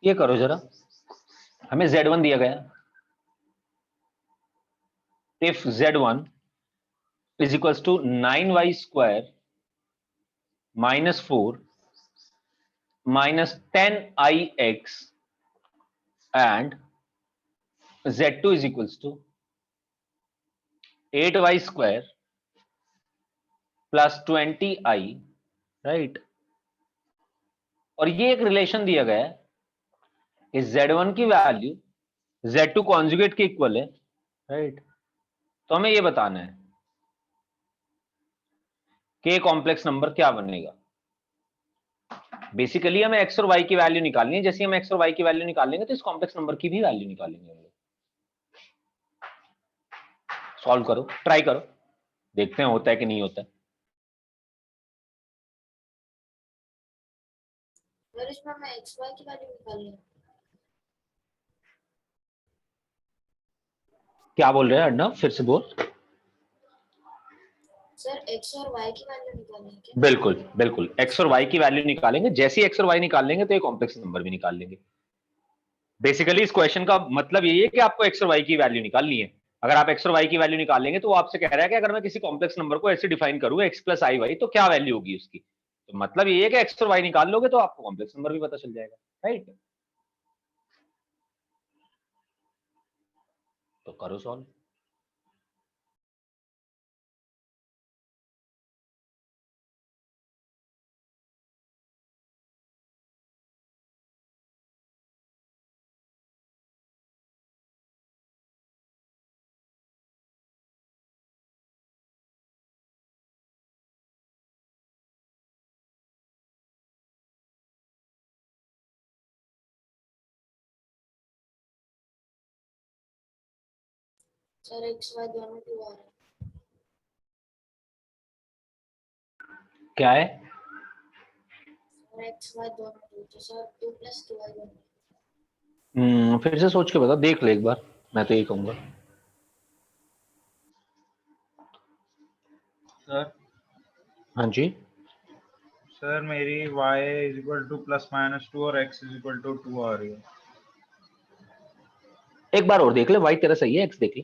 ये करो जरा, हमें Z1 दिया गया, if Z1 is equals to 9y square minus 4 minus 10ix and Z2 is equals to 8y square plus 20i, right. और ये एक रिलेशन दिया गया है कि Z1 की वैल्यू Z2 कॉन्जुगेट के इक्वल है, राइट। तो हमें ये बताना है कि कॉम्प्लेक्स नंबर क्या बनेगा। बेसिकली हमें x और y की वैल्यू निकालनी है, जैसे हम x और y की वैल्यू निकाल लेंगे तो इस कॉम्प्लेक्स नंबर की भी वैल्यू निकालेंगे हम लोग। सॉल्व करो, ट्राई करो, देखते हैं होता है कि नहीं होता है। सर इसमें मैं एक्स वाई की वैल्यू निकालनी है। क्या बोल रहे हैं अर्णव, फिर से बोल। सर एक्स और वाई की वैल्यू निकालनी है क्या? बिल्कुल बिल्कुल, एक्स और वाई की वैल्यू निकालेंगे, जैसे ही एक्स और वाई निकाल लेंगे तो एक कॉम्प्लेक्स नंबर भी निकाल लेंगे। बेसिकली इस क्वेश्चन का मतलब यही है कि आपको एक्स और वाई की वैल्यू निकालनी है। अगर आप एक्स और वाई की वैल्यू निकाल लेंगे तो वो आपसे कह रहा है कि अगर मैं किसी कॉम्प्लेक्स नंबर को ऐसे डिफाइन करूं एक्स प्लस आई वाई तो क्या वैल्यू होगी उसकी। तो मतलब ये है कि एक्स और वाई निकाल लोगे तो आपको कॉम्प्लेक्स नंबर भी पता चल जाएगा, राइट। तो करो सॉल्व। सर एक्स वाई दोनों 2 आ रहे हैं। क्या है? सर एक्स वाई दोनों 2, तो सर 2 + 2 आई बनेगा। फिर से सोच के बता, देख ले एक बार, मैं तो यही कहूंगा। सर हाँ जी। सर मेरी y = +-2 और x = 2 आ रही है। एक बार और देख ले, वाई तेरा सही है, एक्स देख ले।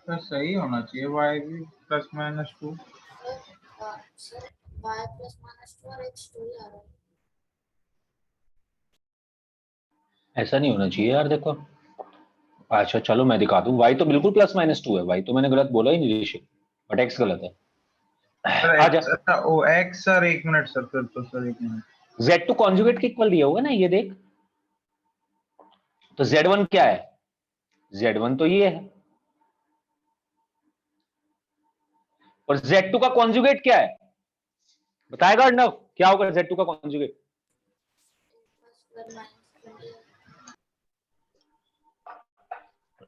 सर सही होना चाहिए, y भी +-2। सर वाई +-2 और एक्स 2 ही आ रहा है। ऐसा नहीं होना चाहिए यार, देखो। अच्छा चलो मैं दिखा दूं, वाई तो बिल्कुल +-2 है, वाई तो मैंने गलत बोला ही नहीं ऋषिक, बट एक्स गलत है। सर आ जा। x, अच्छा ओ x सर, 1 मिनट सर, फिर तो sir 1 minute. Z two conjugate के इक्वल दिया होगा ना, ये देख। तो Z1 क्या है? Z1 तो ये है, और Z2 का कॉन्जुगेट क्या है? बताएगा अर्णव, क्या होगा Z2 का कॉन्जुगेट? ++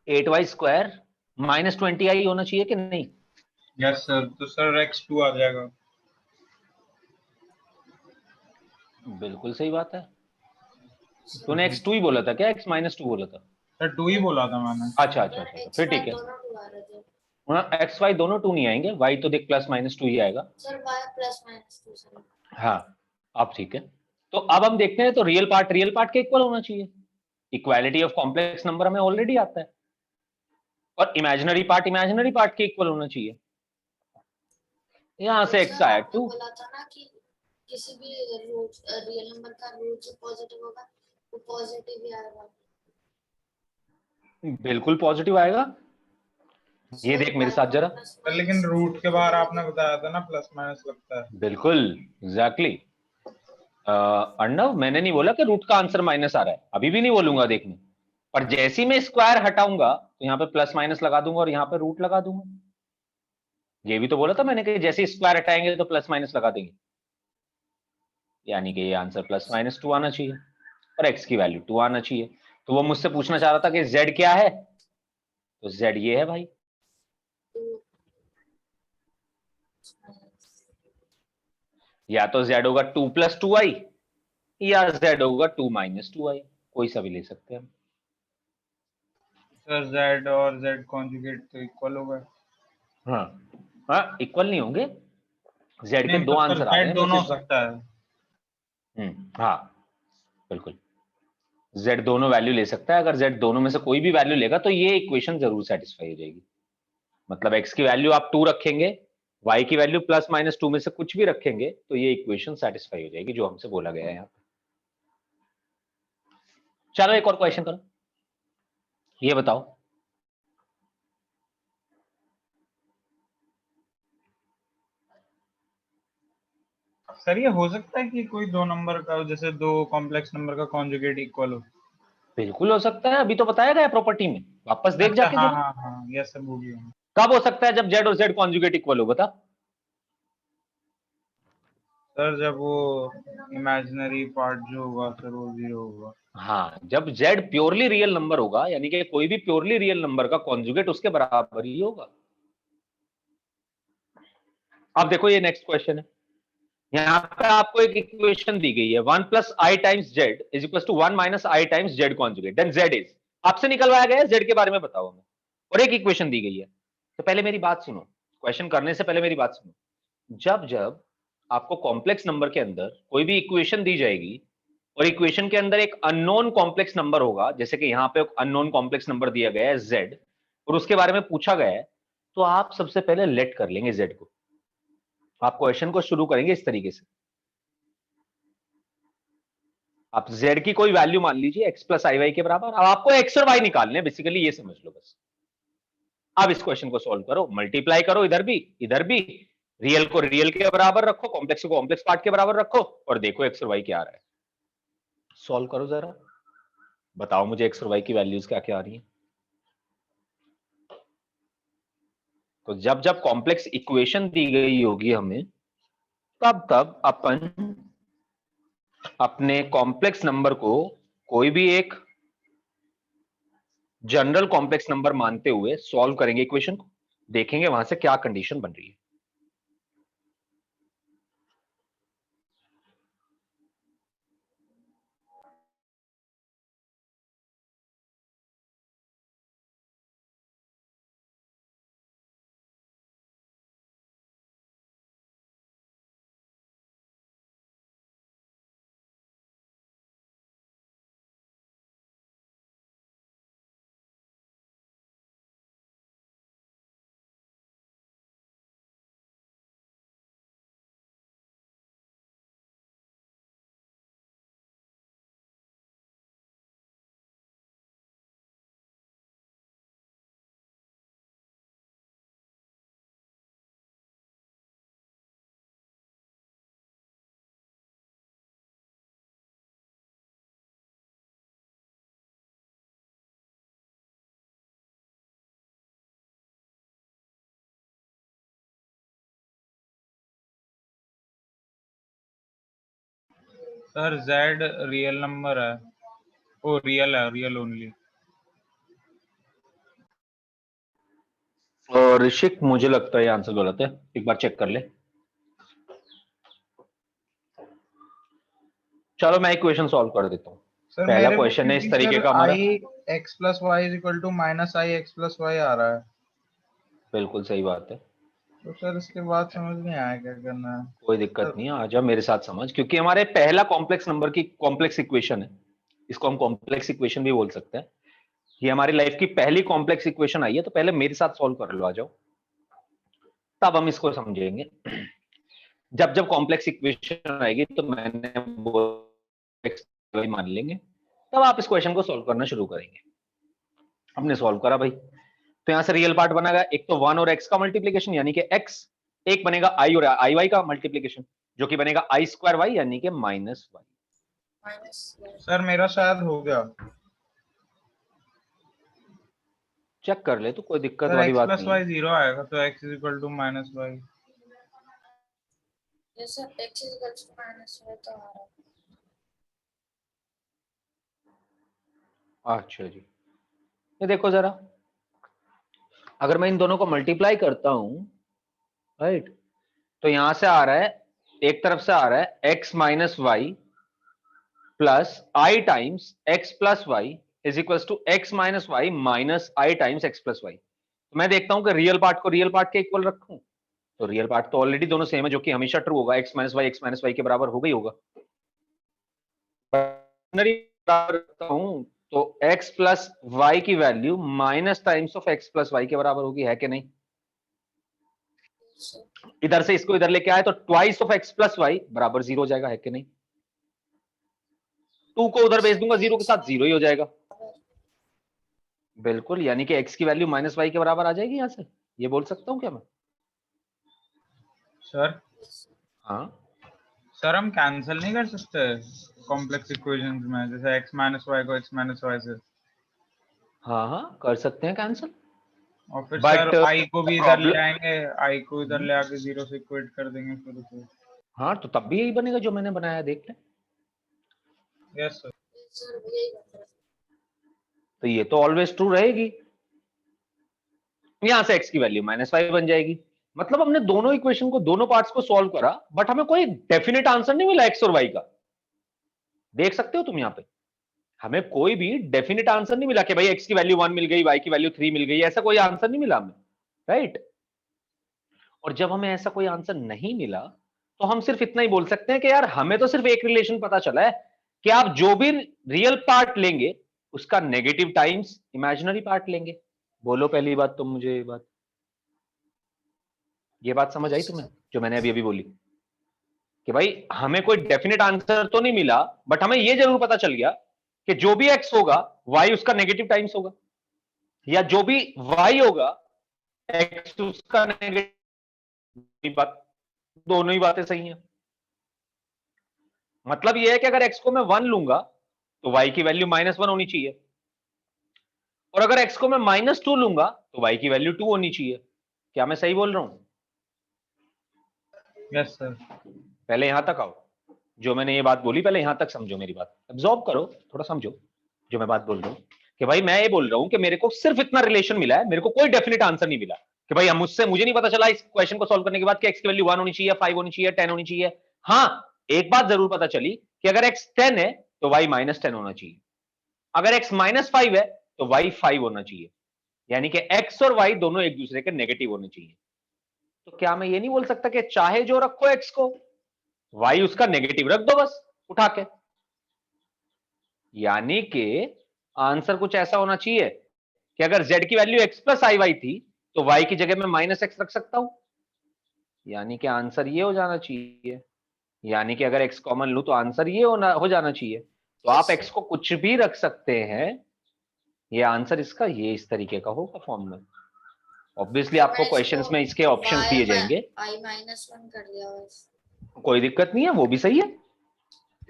-20 8y² -20i होना चाहिए कि नहीं? यस सर, तो सर x2 आ जाएगा। बिल्कुल सही बात है। तूने x2 ही बोला था क्या, x -2 बोला था? सर 2 ही बोला था मैंने। अच्छा अच्छा सर अच्छा अच्छा, एक्स फिर वाई ठीक है। दोनों 2 आ रहे थे। हाँ, एक्स वाई दोनों 2 नहीं आएंगे, y तो देख +-2 ही आएगा। Sir y +-2 sir. हाँ, अब ठीक है। तो अब हम देखते हैं, तो रियल पार्ट के इक्वल होना चाहिए। इक्वालिटी ऑफ कॉम्प्लेक्स नंबर हमें ऑलरेडी आता है, और इमेजिनरी पार्ट के इक्वल होना चाहिए। यहां से सर x आया आपने 2। बोला था ना कि किसी भी रूट रियल नंबर का रूट जो पॉजिटिव होगा वो पॉजिटिव ही आएगा। बिल्कुल पॉजिटिव आएगा, ये सर देख मेरे वाई साथ को जरा। सर लेकिन +- रूट के बाहर आपने +2 बताया था ना +- लगता है। बिल्कुल, एग्जैक्टली। अर्णव, मैंने नहीं बोला कि रूट का आंसर माइनस आ रहा है, अभी भी नहीं बोलूंगा देखने। पर जैसे ही मैं स्क्वायर हटाऊंगा तो यहाँ पे प्लस माइनस लगा दूंगा और यहाँ पे रूट लगा दूंगा। ये भी तो बोला था मैंने कि जैसे स्क्वायर हटाएंगे तो प्लस माइनस लगा देंगे, यानी कि ये आंसर +-2 आना चाहिए और x की वैल्यू 2 आना चाहिए। तो वो मुझसे पूछना चाह रहा था कि z क्या है, तो z ये है भाई। या तो z होगा 2 + 2i, या z होगा 2 - 2i, कोई सा भी ले सकते हैं हम। सर z और z कॉन्जुगेट तो इक्वल होगा। हाँ हाँ, इक्वल नहीं होंगे, z के नहीं दो तो सर आंसर आ रहे z हैं बस दोनों इस हो बार। सकता है। हाँ बिल्कुल, z दोनों वैल्यू ले सकता है। अगर z दोनों में से कोई भी वैल्यू लेगा तो ये इक्वेशन जरूर सेटिस्फाई हो जाएगी। मतलब x की वैल्यू आप 2 रखेंगे, y की वैल्यू +-2 में से कुछ भी रखेंगे तो ये इक्वेशन सेटिस्फाई हो जाएगी, जो हमसे बोला गया है यहाँ पे। चलो एक और क्वेश्चन करो, ये बताओ। सर ये हो सकता है कि कोई दो नंबर का, जैसे दो कॉम्प्लेक्स नंबर का कॉन्जुगेट इक्वल हो? बिल्कुल हो सकता है, अभी तो बताया गया प्रॉपर्टी में, वापस देख अच्छा, जाके हाँ जरा। हाँ हाँ, यस सर, भूल गया। कब हो सकता है? जब जेड और जेड कॉन्जुगेट इक्वल हो, बता। सर जब वो इमेजिनरी पार्ट जो होगा सर वो 0 होगा। हाँ, जब z प्योरली रियल नंबर होगा, यानी कि कोई भी प्योरली रियल नंबर का कॉन्जुगेट उसके बराबर ही होगा। अब देखो ये नेक्स्ट क्वेश्चन है, यहाँ पे आपको एक इक्वेशन दी गई है 1 plus i times z is equal to 1 minus i times z conjugate, then z is, आपसे निकलवाया गया है जेड के बारे में बताओ हमें, और एक इक्वेशन दी गई है। तो पहले मेरी बात सुनो, क्वेश्चन करने से पहले मेरी बात सुनो। जब जब आपको कॉम्प्लेक्स नंबर के अंदर कोई भी इक्वेशन दी जाएगी और इक्वेशन के अंदर एक अननोन कॉम्प्लेक्स नंबर होगा, जैसे कि यहां पे एक अननोन कॉम्प्लेक्स नंबर दिया गया है z, और उसके बारे में पूछा गया है, तो आप सबसे पहले लेट कर लेंगे z को, आप क्वेश्चन को शुरू करेंगे इस तरीके से। आप z की कोई वैल्यू मान लीजिए x प्लस आई वाई के बराबर, अब आपको x और y निकालने हैं, बेसिकली ये समझ लो बस। अब इस क्वेश्चन को सॉल्व करो, मल्टीप्लाई करो इधर भी, रियल को रियल के बराबर रखो, कॉम्प्लेक्स को कॉम्प्लेक्स पार्ट के बराबर रखो, और देखो x और y क्या आ रहा है। सॉल्व करो जरा, बताओ मुझे x और y की वैल्यूज क्या क्या आ रही है। तो जब जब कॉम्प्लेक्स इक्वेशन दी गई होगी हमें, तब तब अपन अपने कॉम्प्लेक्स नंबर को कोई भी एक जनरल कॉम्प्लेक्स नंबर मानते हुए सॉल्व करेंगे इक्वेशन को, देखेंगे वहां से क्या कंडीशन बन रही है। सर जेड रियल नंबर है, ओ रियल है, रियल ओनली। और ऋषिक, मुझे लगता है ये आंसर गलत है, एक बार चेक कर ले। चलो मैं इक्वेशन सॉल्व कर देता हूँ। सर पहला मेरे को क्वेश्चन है इस क्योंकि तरीके सर का हमारा, i x plus y is equal to minus i x plus y आ रहा है, बिल्कुल सही बात है, तो सर इसके बाद समझ नहीं आया क्या करना है। कोई दिक्कत सर नहीं है, आ जा मेरे साथ समझ, क्योंकि हमारे पहला कॉम्प्लेक्स नंबर की कॉम्प्लेक्स इक्वेशन है, इसको हम कॉम्प्लेक्स इक्वेशन भी बोल सकते हैं। ये हमारी लाइफ की पहली कॉम्प्लेक्स इक्वेशन आई है, तो पहले मेरे साथ सॉल्व कर लो, आ जाओ, तब हम इसको समझेंगे। जब जब कॉम्प्लेक्स इक्वेशन आएगी तो मैंने मान लेंगे, तब आप इस क्वेश्चन को सॉल्व करना शुरू करेंगे। हमने सॉल्व करा भाई, तो यहां से रियल पार्ट बनेगा, एक तो 1 और x का मल्टीप्लीकेशन यानी कि x, एक बनेगा i और आई वाई का मल्टीप्लीकेशन जो कि बनेगा आई स्क्वायर वाई यानी कि माइनस वाई। माइनस सर मेरा शायद हो गया। चेक कर ले, तो कोई दिक्कत सर वाली एक्स बात प्लस नहीं है। वाई 0 आएगा, तो x is equal to minus y. जैसे x is equal to minus y तो आ रहा है। अच्छा जी, ये देखो जरा, अगर मैं इन दोनों को मल्टीप्लाई करता हूं, राइट, तो यहां से आ रहा है, एक तरफ से आ रहा है x minus y plus i times x plus y is equal to x minus y minus i times x plus y. तो मैं देखता हूं कि रियल पार्ट को रियल पार्ट के इक्वल रखूं, तो रियल पार्ट तो ऑलरेडी दोनों सेम है, जो कि हमेशा ट्रू होगा, x माइनस वाई के बराबर हो गई होगा। रखता हूं तो x प्लस वाई की value minus times of x plus y के बराबर होगी, है कि नहीं? इधर से इसको इधर लेके आए तो twice of x plus y बराबर 0 हो जाएगा, है कि नहीं? 2 को उधर भेज दूंगा 0 के साथ, 0 ही हो जाएगा। बिल्कुल, यानी कि x की वैल्यू माइनस वाई के बराबर आ जाएगी, यहां से ये बोल सकता हूं क्या मैं? सर हाँ सर हम कैंसिल नहीं कर सकते कॉम्प्लेक्स इक्वेशंस में, जैसे x माइनस वाई को x माइनस वाई से, हाँ हाँ कर सकते हैं कैंसिल, और फिर बट सर i को भी इधर ले प्रॉब्लम, आएंगे, i को इधर ले आके 0 से इक्वेट कर देंगे फिर उसे। हाँ तो तब भी यही बनेगा जो मैंने बनाया, देख ले। Yes sir. सर यही बता रहा हूँ। तो ये तो ऑलवेज ट्रू रहेगी, यहां से x की वैल्यू -5 बन जाएगी। मतलब हमने दोनों इक्वेशन को, दोनों पार्ट्स को सॉल्व करा, बट हमें कोई डेफिनेट आंसर नहीं मिला x और y का। देख सकते हो तुम यहाँ पे, हमें कोई भी डेफिनेट आंसर नहीं मिला कि भाई x की वैल्यू 1 मिल गई, y की वैल्यू 3 मिल गई, ऐसा कोई आंसर नहीं मिला हमें, राइट। और जब हमें ऐसा कोई आंसर नहीं मिला, तो हम सिर्फ इतना ही बोल सकते हैं कि यार हमें तो सिर्फ एक रिलेशन पता चला है कि आप जो भी रियल पार्ट लेंगे उसका नेगेटिव टाइम्स इमेजिनरी पार्ट लेंगे। बोलो पहली बात तो मुझे ये बात समझ आई तुम्हें जो मैंने अभी अभी बोली, कि भाई हमें कोई डेफिनेट आंसर तो नहीं मिला, बट हमें यह जरूर पता चल गया कि जो भी x होगा y उसका नेगेटिव टाइम्स होगा, या जो भी y होगा x उसका नेगेटिव। बात, दोनों ही बातें सही हैं। मतलब यह है कि अगर x को मैं 1 लूंगा तो y की वैल्यू -1 होनी चाहिए, और अगर x को मैं -2 लूंगा तो y की वैल्यू 2 होनी चाहिए। क्या मैं सही बोल रहा हूं? Yes sir. पहले यहां तक आओ, जो मैंने ये बात बोली पहले यहां तक समझो, मेरी बात एब्जॉर्ब करो, थोड़ा समझो जो मैं बात बोल रहा हूं। कि भाई मैं ये बोल रहा हूं कि मेरे को सिर्फ इतना रिलेशन मिला है, मेरे को कोई डेफिनेट आंसर नहीं मिला कि भाई मुझे नहीं पता चला इस क्वेश्चन को सॉल्व करने के बाद कि x की वैल्यू 1 होनी चाहिए, 5 होनी चाहिए, 10 होनी चाहिए। हाँ, एक बात जरूर पता चली कि अगर x 10 है तो y -10 होना चाहिए, अगर x -5 है तो y 5 होना चाहिए, यानी कि x और y दोनों एक दूसरे के नेगेटिव होने चाहिए। तो क्या मैं ये नहीं बोल सकता कि चाहे जो रखो x को, y उसका नेगेटिव रख दो बस उठा के? यानी कि आंसर कुछ ऐसा होना चाहिए कि अगर z की value x plus i Y थी तो y की जगह में -x रख सकता हूं, यानी कि आंसर ये हो जाना चाहिए। यानी कि अगर x कॉमन लूं तो आंसर ये हो जाना चाहिए। तो आप x को कुछ भी रख सकते हैं, ये आंसर इसका ये इस तरीके का होगा फॉर्मूला। ऑब्वियसली तो आपको मैं क्वेश्चंस में इसके इसको ऑप्शंस दिए जाएंगे, i -1 कर दिया बस। कोई दिक्कत नहीं है, वो भी सही है,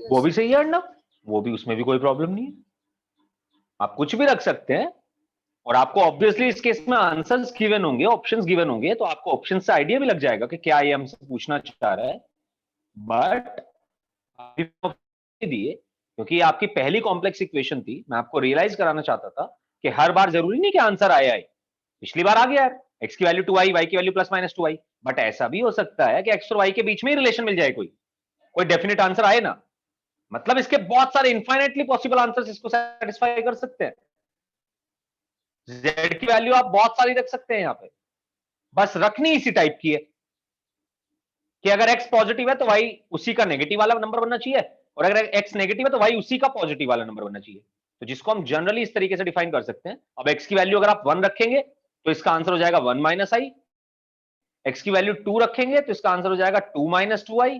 वो यस भी सही है अर्णव, वो भी, उसमें भी कोई प्रॉब्लम नहीं है, आप कुछ भी रख सकते हैं। और आपको ऑब्वियसली इस केस में आंसर्स गिवन होंगे, ऑप्शंस गिवन होंगे, तो आपको ऑप्शन से आइडिया भी लग जाएगा कि क्या ये हमसे पूछना चाह रहा है। बट अभी दिए, क्योंकि ये आपकी पहली कॉम्प्लेक्स इक्वेशन थी, मैं आपको रियलाइज कराना चाहता था कि हर बार जरूरी नहीं कि आंसर आए। पिछली बार आ गया यार, x की वैल्यू 2i, y की वैल्यू +-2i, बट ऐसा भी हो सकता है कि x और y के बीच में ही रिलेशन मिल जाए, कोई डेफिनेट आंसर आए ना। मतलब इसके बहुत सारे इनफाइनाइटली पॉसिबल आंसर्स इसको सेटिस्फाई कर सकते हैं। z की वैल्यू आप बहुत सारी रख सकते हैं यहां पे, बस रखनी इसी टाइप की है कि अगर x पॉजिटिव है तो y उसी का नेगेटिव वाला नंबर बनना चाहिए, और अगर x नेगेटिव है तो y उसी का पॉजिटिव वाला नंबर बनना चाहिए। तो जिसको हम जनरली इस तरीके से डिफाइन कर सकते हैं। अब x की वैल्यू अगर आप 1 रखेंगे तो इसका आंसर हो जाएगा 1 - i, x की वैल्यू 2 रखेंगे तो इसका आंसर हो जाएगा 2 - 2i,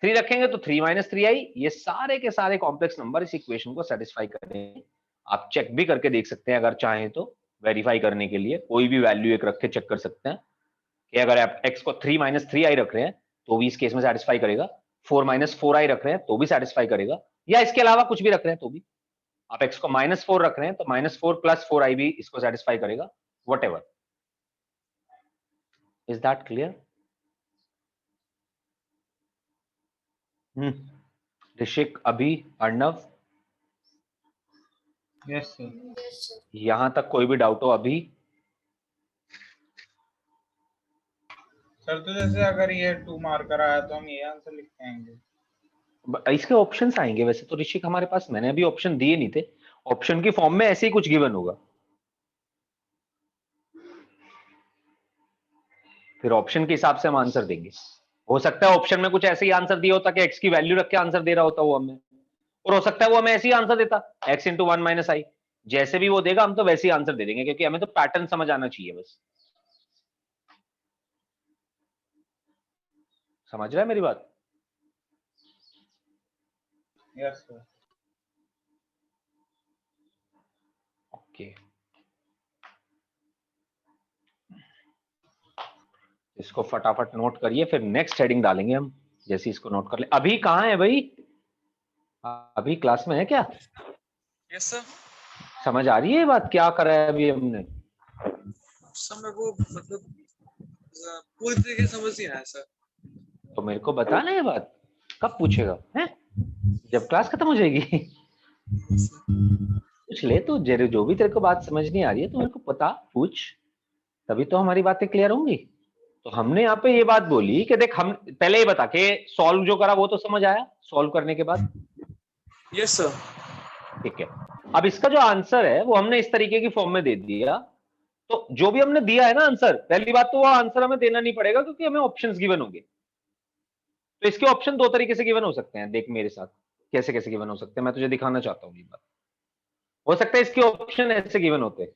3 रखेंगे तो 3 - 3i। ये सारे के सारे कॉम्प्लेक्स नंबर इस इक्वेशन को सेटिस्फाई करेंगे। आप चेक भी करके देख सकते हैं, अगर चाहें तो वेरीफाई करने के लिए कोई भी वैल्यू एक रख के चेक कर सकते हैं कि अगर आप x को 3 - 3i रख रहे हैं तो भी इस केस में सेटिस्फाई करेगा, 4 - 4i रख रहे हैं तो भी सेटिस्फाई करेगा, या इसके अलावा कुछ भी रख रहे हैं तो भी। आप x को -4 रख रहे हैं तो -4 + 4i भी इसको सेटिस्फाई करेगा, whatever. Is that clear? Rishik, अभी, Arnav, yes sir. Yes sir. यहां तक कोई भी डाउट हो अभी? सर तो जैसे अगर ये 2 मार्कर आया तो हम ये आंसर लिख पाएंगे? इसके ऑप्शंस आएंगे वैसे तो ऋषिक हमारे पास, मैंने अभी ऑप्शन दिए नहीं थे, ऑप्शन की फॉर्म में ऐसे ही कुछ गिवन होगा, फिर ऑप्शन के हिसाब से हम आंसर देंगे। हो सकता है ऑप्शन में कुछ ऐसे ही आंसर दिया होता कि x की वैल्यू रख के आंसर दे रहा होता वो हमें, और हो सकता है वो हमें ऐसे ही आंसर देता x × 1 - i। जैसे भी वो देगा हम तो वैसे ही आंसर दे देंगे, क्योंकि हमें तो पैटर्न समझ आना चाहिए बस। समझ रहा है मेरी बात? Yes sir. ओके, इसको फटाफट नोट करिए, फिर नेक्स्ट हेडिंग डालेंगे हम। जैसे इसको नोट कर ले। अभी कहाँ है भाई? अभी क्लास में है क्या? Yes sir. समझ आ रही है ये बात क्या करा है अभी हमने? सर मेरे को मतलब पूरी तरीके से समझ नहीं आया सर। तो मेरे को बता ना ये बात, कब पूछेगा है? जब क्लास खत्म हो जाएगी। पूछ ले तो, जेरे जो भी तेरे को बात समझ नहीं आ रही है तो मेरे को पता पूछ, तभी तो हमारी बातें क्लियर होंगी। तो हमने यहाँ पे ये बात बोली कि देख, हम पहले ही बता के सॉल्व जो करा वो तो समझ आया सॉल्व करने के बाद? Yes sir. ठीक है। अब इसका जो आंसर है वो हमने इस तरीके की फॉर्म में दे दिया। तो जो भी हमने दिया है ना आंसर, पहली बात तो वो आंसर हमें देना नहीं पड़ेगा क्योंकि हमें ऑप्शंस गिवन होंगे। तो इसके ऑप्शन दो तरीके से गिवन हो सकते हैं, देख मेरे साथ कैसे कैसे गिवन हो सकते हैं, मैं तुझे दिखाना चाहता हूँ ये बात। हो सकता है इसके ऑप्शन ऐसे गिवन होते हैं।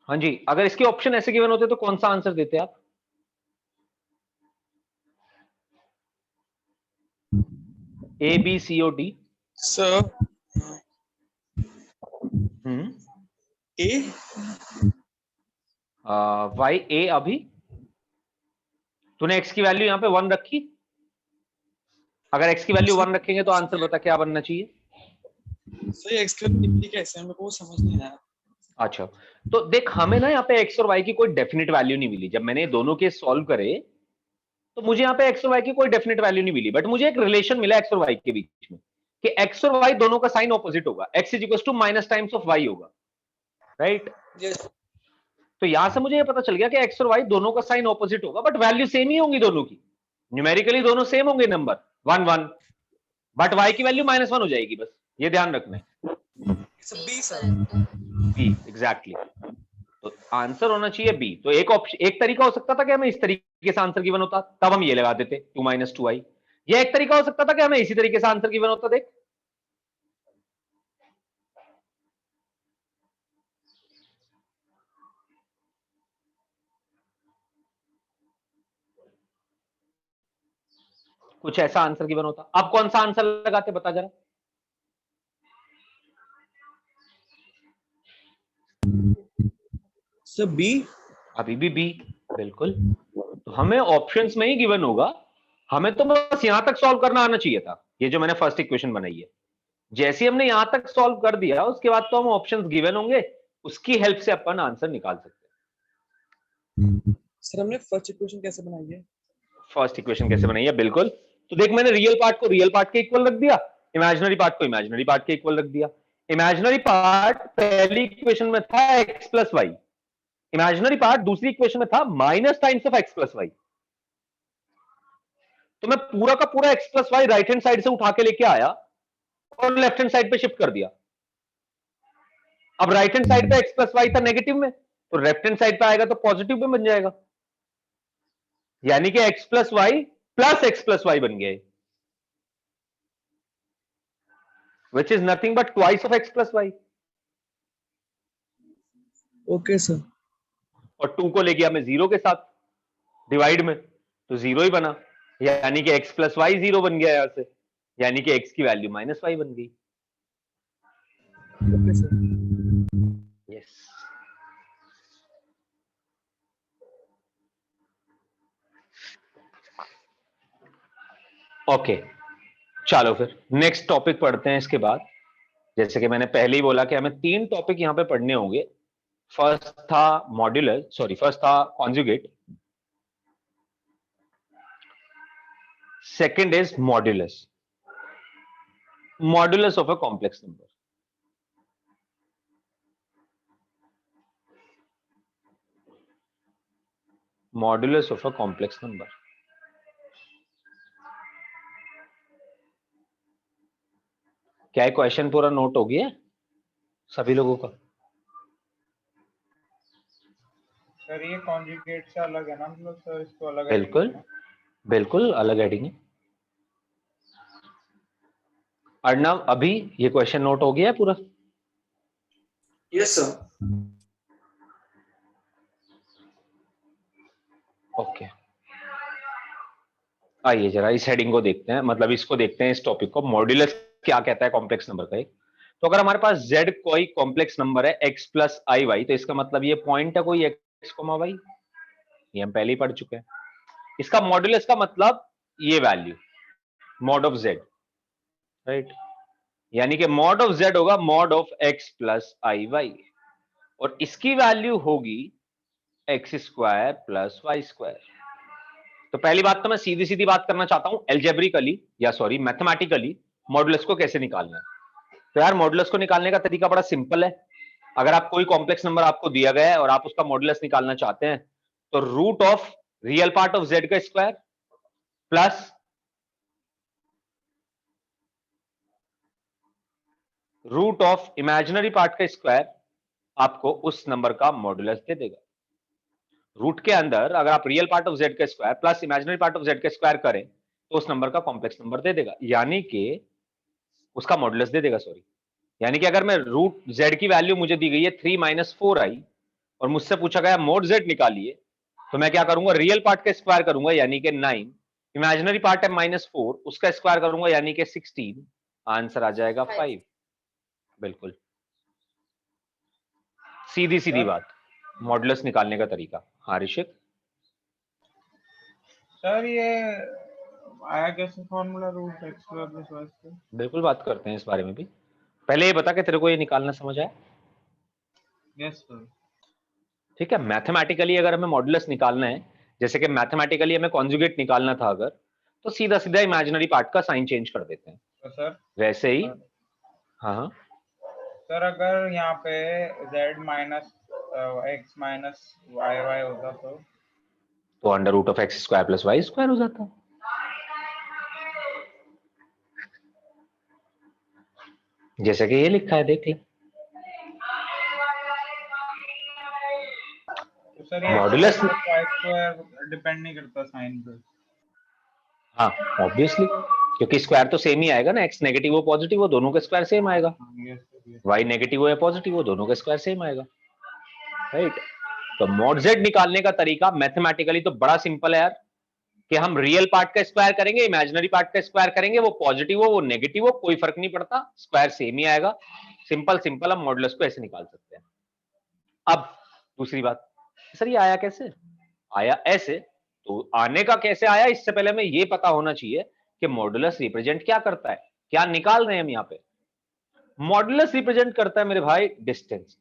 हाँ जी, अगर इसके ऑप्शन ऐसे गिवन होते तो कौन सा आंसर देते आप? A B C O D. Sir A Y A. अभी तूने एक्स की वैल्यू यहां पे 1 रखी, अगर एक्स की वैल्यू 1 रखेंगे तो आंसर बता क्या बनना चाहिए? सर एक्सक्यूज निकली कैसे मेरे को समझ नहीं आया। अच्छा, तो देख हमें ना यहाँ पे एक्स और वाई की कोई डेफिनेट वैल्यू नहीं मिली। जब मैंने दोनों केस सॉल्व करे तो मुझे यहाँ पे एक्स और वाई की कोई डेफिनेट वैल्यू नहीं मिली, बट मुझे एक रिलेशन मिला एक्स और वाई के बीच में कि एक्स और वाई दोनों का साइन ऑपोजिट होगा, x is equal to minus times of y होगा, राइट? यस तो यहां से मुझे ये पता चल गया कि एक्स और वाई दोनों का साइन ऑपोजिट होगा, बट वैल्यू सेम ही होंगी दोनों की, न्यूमेरिकली दोनों सेम होंगे नंबर 1 1, बट वाई की वैल्यू -1 हो जाएगी, बस ये ध्यान रखना है। B sir. B exactly. तो आंसर होना चाहिए बी। तो एक ऑप्शन, एक तरीका हो सकता था कि हमें इस तरीके से आंसर गिवन होता, तब हम ये लगा देते 2 - 2i। या एक तरीका हो सकता था कि हमें इसी तरीके से आंसर गिवन होता, देख कुछ ऐसा आंसर गिवन होता। अब कौन सा आंसर लगाते बता जरा? Sir B. अभी भी बी, बिल्कुल। तो हमें ऑप्शंस में ही गिवन होगा, हमें तो बस यहां तक सॉल्व करना आना चाहिए था। ये जो मैंने फर्स्ट इक्वेशन बनाई है, जैसे हमने यहां तक सॉल्व कर दिया उसके बाद तो हम ऑप्शंस गिवन होंगे, उसकी हेल्प से अपन आंसर निकाल सकते हैं। सर हमने फर्स्ट इक्वेशन कैसे बनाई है? फर्स्ट इक्वेशन कैसे बनाई है, बिल्कुल। तो देख, मैंने रियल पार्ट को रियल पार्ट के इक्वल रख दिया, इमेजिनरी पार्ट को इमेजिनरी पार्ट के इक्वल रख दिया। इमेजिनरी पार्ट पहली इक्वेशन में था x plus y, imaginary part दूसरी इक्वेशन में था minus times of x plus y. तो मैं पूरा का पूरा x plus y right hand side से उठा के लेके आया और लेफ्ट हैंड साइड पे शिफ्ट कर दिया। अब राइट हैंड साइड पे एक्स प्लस वाई था नेगेटिव में, तो लेफ्ट हैंड साइड पे आएगा तो पॉजिटिव में बन जाएगा, यानी कि एक्स प्लस वाई बन गया, which is nothing but twice of x plus y। Okay sir. और 2 को ले गया मैं 0 के साथ डिवाइड में, तो 0 ही बना, यानी कि x प्लस वाई 0 बन गया यहां से, यानी कि x की वैल्यू -y बन गई। Okay sir. यस। ओके, चलो फिर नेक्स्ट टॉपिक पढ़ते हैं इसके बाद। जैसे कि मैंने पहले ही बोला कि हमें 3 टॉपिक यहां पे पढ़ने होंगे। फर्स्ट था मॉड्यूलर, सॉरी फर्स्ट था conjugate, second is modulus, modulus of a complex number. Modulus of a complex number. क्या क्वेश्चन पूरा नोट हो गया सभी लोगों का? सर ये कॉन्जुगेट से अलग है ना, मतलब सर इसको अलग बिल्कुल हेडिंग है। बिल्कुल अलग हेडिंग है। अर्णव, अभी ये क्वेश्चन नोट हो गया है पूरा? Yes sir. ओके, आइए जरा इस हेडिंग को देखते हैं, मतलब इसको देखते हैं, इस टॉपिक को, मॉड्यूलस क्या कहता है कॉम्प्लेक्स नंबर का एक। तो अगर हमारे पास z कोई कॉम्प्लेक्स नंबर है x प्लस आई वाई, तो इसका मतलब ये पॉइंट है कोई x कोमा वाई, ये हम पहले ही पढ़ चुके हैं। इसका मॉड्यूलस का मतलब ये value mod of z, right, यानी कि मॉड ऑफ z होगा mod of x plus i y, और इसकी वैल्यू होगी x square plus y square. तो पहली बात तो मैं सीधी सीधी बात करना चाहता हूं, एल्जेब्रिकली या सॉरी मैथमेटिकली मॉडुलस को कैसे निकालना है। तो यार मॉडुलस को निकालने का तरीका बड़ा सिंपल है। अगर आप कोई कॉम्प्लेक्स नंबर आपको दिया गया है और आप उसका मॉडुलस निकालना चाहते हैं, तो root of real part of z का square plus root of imaginary part का स्क्वायर आपको उस नंबर का मॉडुलस दे देगा। रूट के अंदर अगर आप रियल पार्ट ऑफ z का square plus imaginary part of z का स्क्वायर करें तो उस नंबर का कॉम्प्लेक्स नंबर दे देगा, यानी कि उसका मॉडुलस दे देगा, सॉरी। यानी कि अगर मैं रूट z की वैल्यू मुझे दी गई है 3 माइनस 4i और मुझसे पूछा गया मोड z निकालिए, तो मैं क्या करूंगा, रियल पार्ट का स्क्वायर करूंगा यानी कि 9, इमेजिनरी पार्ट है -4, उसका स्क्वायर करूंगा यानी कि 16, आंसर आ जाएगा 5। बिल्कुल सीधी सीधी बात, मॉडुलस निकालने का तरीका। हाँ ऋषिक, सर ये आया कैसे formula root x square plus y square? बिल्कुल बात करते हैं इस बारे में भी। पहले ये बता कि तेरे को ये निकालना समझ आया? Yes sir. ठीक है, मैथमेटिकली अगर हमें मॉडुलस निकालना है, जैसे कि मैथमेटिकली हमें कॉन्जुगेट निकालना था अगर, तो सीधा सीधा इमेजिनरी पार्ट का साइन चेंज कर देते हैं, तो सर वैसे ही। हाँ हाँ, सर अगर यहाँ पे z minus x minus y y होता तो under root of x square plus y square हो जाता, जैसे कि ये लिखा है, देख ले। तो सर ये मॉडुलस, वाई स्क्वायर डिपेंड नहीं करता साइन पे? हाँ ऑब्वियसली, क्योंकि स्क्वायर तो सेम ही आएगा ना, एक्स नेगेटिव हो पॉजिटिव हो दोनों का स्क्वायर सेम आएगा, यस सर। वाई नेगेटिव हो या पॉजिटिव हो दोनों का स्क्वायर सेम आएगा, राइट। तो मॉड जेड निकालने का तरीका मैथमेटिकली तो बड़ा सिंपल है यार, कि हम रियल पार्ट का स्क्वायर करेंगे, इमेजिनरी पार्ट का स्क्वायर करेंगे, वो पॉजिटिव हो वो नेगेटिव हो कोई फर्क नहीं पड़ता, स्क्वायर सेम ही आएगा। सिंपल सिंपल हम मॉडुलस को ऐसे निकाल सकते हैं। अब दूसरी बात, सर ये आया कैसे? आया ऐसे, तो आने का कैसे आया, इससे पहले हमें ये पता होना चाहिए कि मॉडुलस रिप्रेजेंट क्या करता है, क्या निकाल रहे हैं हम यहां पे। मॉडुलस रिप्रेजेंट करता है मेरे भाई डिस्टेंस,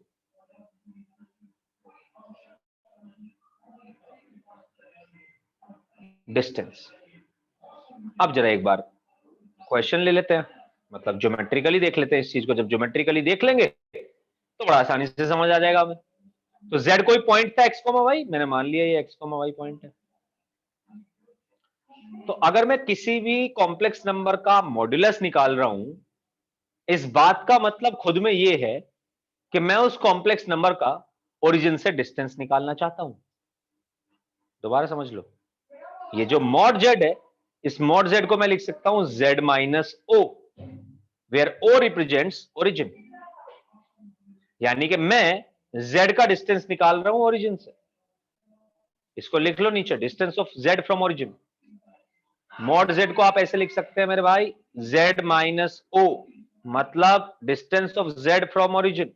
डिस्टेंस। अब जरा एक बार क्वेश्चन ले लेते हैं, मतलब ज्योमेट्रिकली देख लेते हैं इस चीज को। जब ज्योमेट्रिकली देख लेंगे तो बड़ा आसानी से समझ आ जाएगा हमें। तो z कोई पॉइंट था x, y, मैंने मान लिया ये x, y पॉइंट है। तो अगर मैं किसी भी कॉम्प्लेक्स नंबर का मॉड्यूलस निकाल रहा हूं, इस बात का मतलब खुद में ये है कि मैं उस कॉम्प्लेक्स नंबर का ओरिजिन से डिस्टेंस निकालना चाहता हूं। दोबारा समझ लो, ये जो मॉड z है, इस मॉड z को मैं लिख सकता हूं z minus o, where o represents origin, यानी कि मैं z का डिस्टेंस निकाल रहा हूं ओरिजिन से। इसको लिख लो नीचे, distance of z from origin. Mod z को आप ऐसे लिख सकते हैं मेरे भाई, z माइनस o, मतलब distance of z from origin.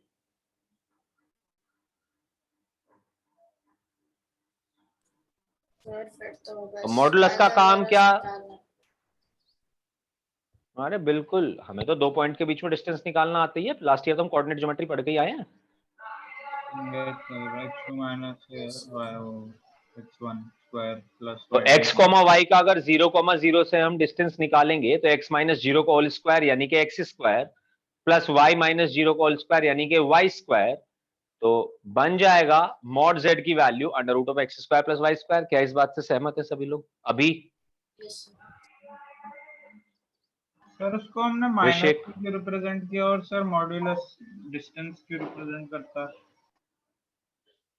फिर तो तो बस मॉडुलस का काम पाइथागोरस क्या? निकालना। अरे बिल्कुल, हमें तो दो पॉइंट के बीच में डिस्टेंस निकालना आती है, लास्ट ईयर तो हम कोऑर्डिनेट ज्योमेट्री पढ़ के ही आए हैं। Yes sir, x2 minus x1 square plus तो x कॉमा वाई का अगर 0,0 से हम डिस्टेंस निकालेंगे तो x माइनस 0 का होल स्क्वायर यानी कि x square plus y minus 0 का होल स्क्वायर यानी कि y स्क्वायर, तो बन जाएगा मॉड z की value under root of x square plus y square. क्या इस बात से सहमत है सभी लोग अभी? यस सर उसको हमने माइनस ऋषिक, क्यों रिप्रेजेंट किया, और सर मॉड्यूलस डिस्टेंस क्यों रिप्रेजेंट करता है?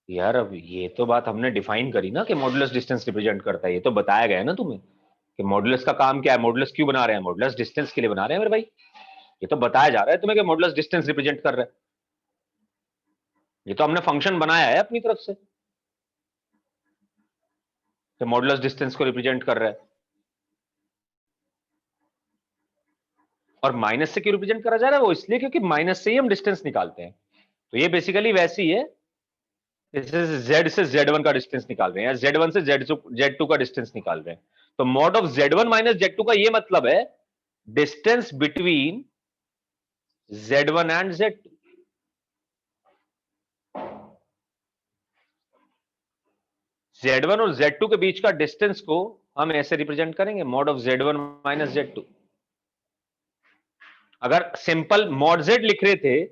यार अब ये तो बात हमने डिफाइन करी ना कि मॉडुलस डिस्टेंस रिप्रेजेंट करता है, ये तो बताया गया है ना तुम्हें कि मॉडुलस का काम क्या है, मॉडुलस क्यों बना रहे हैं, मॉडुलस डिस्टेंस के लिए बना रहे हैं मेरे भाई। ये तो बताया जा रहा है तुम्हें कि मॉडुलस डिस्टेंस रिप्रेजेंट कर रहा है, ये तो हमने फंक्शन बनाया है अपनी तरफ से कि मॉडुलस डिस्टेंस को रिप्रेजेंट कर रहा है। और माइनस से क्यों रिप्रेजेंट करा जा रहा है? वो इसलिए क्योंकि माइनस से ही हम डिस्टेंस निकालते हैं। तो ये बेसिकली वैसी है, जैसे z से z1 का डिस्टेंस निकाल रहे हैं, या z1 से z2 का डिस्टेंस निकाल रहे हैं। तो mod of z1 minus z2 का ये मतलब है distance between z1 and z2। z1 और z2 के बीच का डिस्टेंस को हम ऐसे रिप्रेजेंट करेंगे, mod of z1 minus z2। अगर सिंपल मॉड z लिख रहे थे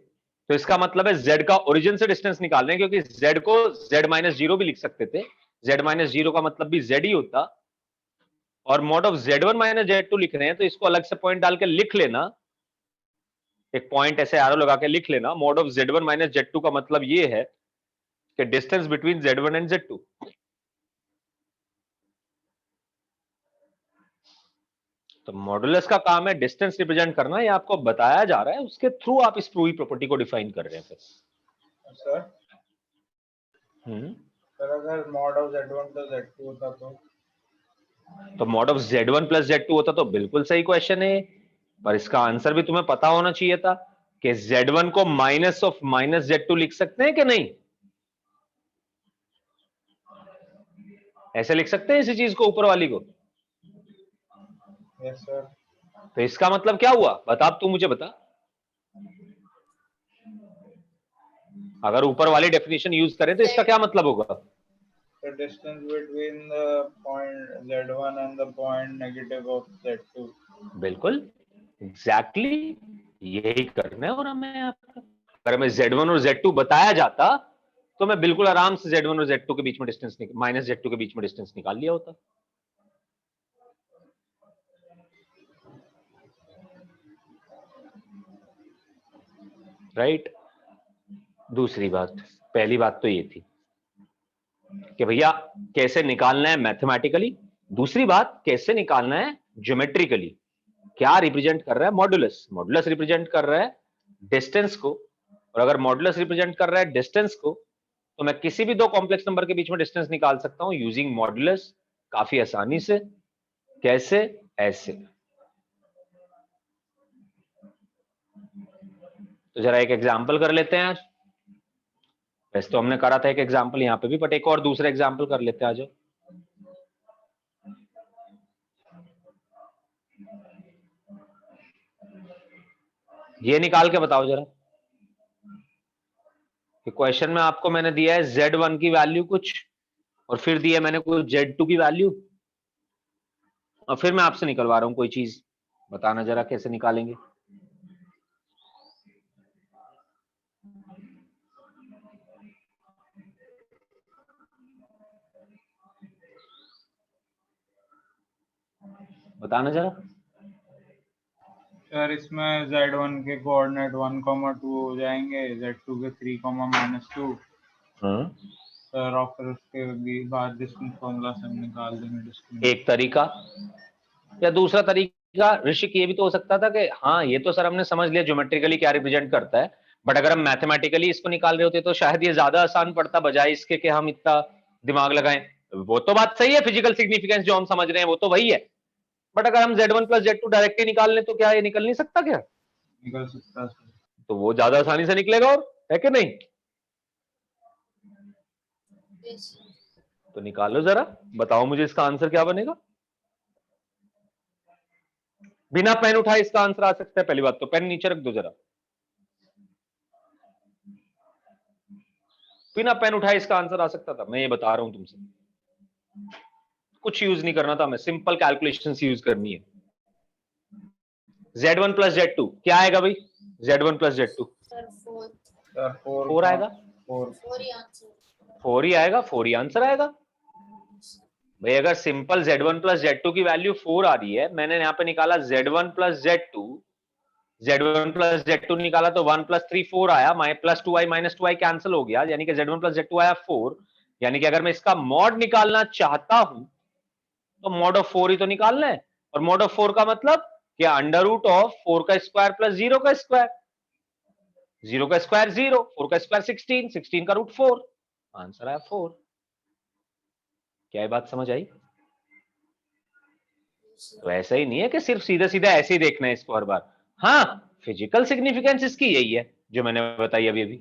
तो इसका मतलब है z का ओरिजिन से डिस्टेंस निकाल रहे हैं, क्योंकि z को z माइनस जीरो भी लिख सकते थे, z माइनस जीरो का मतलब भी z ही होता। और mod of z1 minus z2 लिख रहे हैं तो इसको अलग से पॉइंट डाल के लिख लेना, एक पॉइंट ऐसे एरो लगा के लिख लेना, mod of z1 minus z2 का मतलब ये है कि distance between z1 and z2। तो मॉडुलस का काम है डिस्टेंस रिप्रेजेंट करना, ये आपको बताया जा रहा है, उसके थ्रू आप इस पूरी प्रॉपर्टी को डिफाइन कर रहे हैं फिर। सर सर अगर mod of z1 plus z2 होता तो mod of z1 plus z2 होता तो बिल्कुल सही क्वेश्चन है, पर इसका आंसर भी तुम्हें पता होना चाहिए था कि z1 को माइनस ऑफ माइनस z2 लिख सकते हैं कि नहीं? ऐसे लिख सकते हैं इसी चीज को, ऊपर वाली को? Yes sir. तो इसका मतलब क्या हुआ बता, अब तू मुझे बता। अगर ऊपर वाली डेफिनेशन यूज करें तो इसका क्या मतलब होगा? The distance between the point z1 and the point negative of z2. बिल्कुल एग्जैक्टली यही करना है। और हमें आपका अगर हमें z1 और z2 बताया जाता तो मैं बिल्कुल आराम से z1 और z2 के बीच में डिस्टेंस माइनस z2 के बीच में डिस्टेंस निकाल लिया होता। राइट। दूसरी बात, पहली बात तो ये थी कि भैया कैसे निकालना है मैथमेटिकली, दूसरी बात कैसे निकालना है ज्योमेट्रिकली। क्या रिप्रेजेंट कर रहा है? मॉडुलस। मॉडुलस रिप्रेजेंट कर रहा है डिस्टेंस को, और अगर मॉडुलस रिप्रेजेंट कर रहा है डिस्टेंस को तो मैं किसी भी दो कॉम्प्लेक्स नंबर के बीच में डिस्टेंस निकाल सकता हूं यूजिंग मॉडुलस काफी आसानी से। कैसे? ऐसे। तो जरा एक एग्जांपल कर लेते हैं आज। वैसे तो हमने करा था एक एग्जांपल यहां पे भी, बट एक और दूसरा एग्जांपल कर लेते हैं आज। ये निकाल के बताओ जरा कि क्वेश्चन में आपको मैंने दिया है z1 की वैल्यू कुछ, और फिर दिया मैंने कुछ z2 की वैल्यू, और फिर मैं आपसे निकलवा रहा हूं कोई चीज। बताना जरा कैसे निकालेंगे। बताना जरा। सर इसमें z1 के कोऑर्डिनेट 1,2 हो जाएंगे, z2 के 3,-2। सर और फिर उसके बाद डिस्टेंस फॉर्मूला से हम निकाल देंगे डिस्टेंस। एक तरीका, या दूसरा तरीका ऋषिक ये भी तो हो सकता था कि हाँ ये तो सर हमने समझ लिया ज्योमेट्रिकली क्या रिप्रेजेंट करता है, बट अगर हम मैथमेटिकली इसको निकाल रहे होते तो शायद ये ज्यादा आसान पड़ता, बजाय इसके कि हम इतना दिमाग लगाएं। वो तो बात सही है, फिजिकल सिग्निफिकेंस जो हम समझ रहे हैं वो तो वही है, बट अगर हम z1 प्लस z2 डायरेक्टली निकाल लें तो क्या ये निकल नहीं सकता क्या? निकल सकता है सर। तो वो ज्यादा आसानी से निकलेगा, और है कि नहीं? Yes. तो निकालो जरा, बताओ मुझे इसका आंसर क्या बनेगा। बिना पेन उठाए इसका आंसर आ सकता है। पहली बात तो पेन नीचे रख दो जरा। बिना पेन उठाए इसका आंसर आ सकता था, मैं ये बता रहा हूं तुमसे। कुछ यूज नहीं करना था, हमें सिंपल कैलकुलेशंस यूज करनी है। z1 प्लस z2 क्या आएगा भाई? z1 plus z2 Sir, 4. Sir 4 आएगा। 4 4 ही answer. 4 ही आएगा, 4 ही आंसर आएगा भाई। अगर सिंपल z1 प्लस z2 की वैल्यू 4 आ रही है, मैंने यहां पे निकाला z1 plus z2, z1 plus z2 निकाला तो 1 प्लस 3 4 आया, plus 2i minus 2i cancel हो गया, यानी कि z1 प्लस z2 आया 4। यानी कि अगर मैं इसका मॉड निकालना चाहता हूं तो मॉड ऑफ 4 ही तो निकालना है, और मॉड ऑफ 4 का मतलब क्या? अंडर रूट ऑफ 4 का स्क्वायर प्लस 0 का स्क्वायर, 0 का स्क्वायर 0, 4 का स्क्वायर 16, 16 का रूट 4, आंसर आया 4। क्या ये बात समझ आई? Yes, sir. तो ऐसा ही नहीं है कि सिर्फ सीधा सीधा ऐसे ही देखना है इसको हर बार, हाँ, फिजिकल सिग्निफिकेंस इसकी यही है जो मैंने बताई अभी अभी।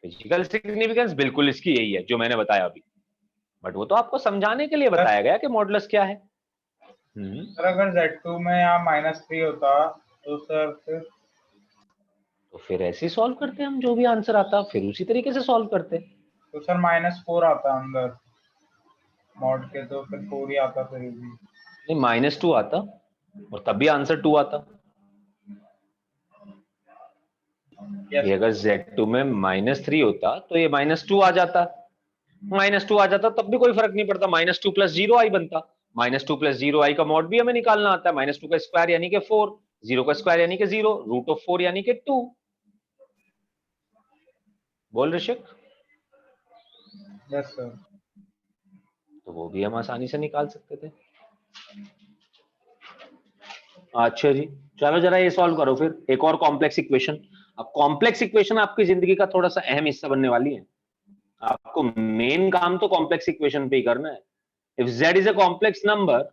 फिजिकल सिग्निफिकेंस बिल्कुल इसकी यही है जो मैंने बताया अभी, बट वो तो आपको समझाने के लिए बताया गया कि मॉडुलस क्या है। सर अगर Z2 में यहाँ -3 होता तो सर तो फिर ऐसे ही सॉल्व करते हम, जो भी आंसर आता फिर उसी तरीके से सॉल्व करते। तो सर -4 आता अंदर मॉड के, तो फिर 4 ही आता फिर भी। नहीं, -2 आता और तब भी आंसर 2 आता। ये अगर Z2 में -3 होता तो ये -2 आ जाता, -2 आ जाता तब भी कोई फर्क नहीं पड़ता, -2 + 0i बनता। -2 + 0i का मॉड भी हमें निकालना आता है, -2 का स्क्वायर यानी कि 4, 0 का स्क्वायर यानी कि 0, √4 यानी कि 2। बोल ऋषिक। Yes sir. तो वो भी हम आसानी से निकाल सकते थे। अच्छा जी, चलो जरा ये सॉल्व करो फिर एक और कॉम्प्लेक्स इक्वेशन। अब कॉम्प्लेक्स इक्वेशन आपकी जिंदगी का थोड़ा सा अहम हिस्सा बनने वाली है। आपको मेन काम तो कॉम्प्लेक्स इक्वेशन पे ही करना है। If z is a complex number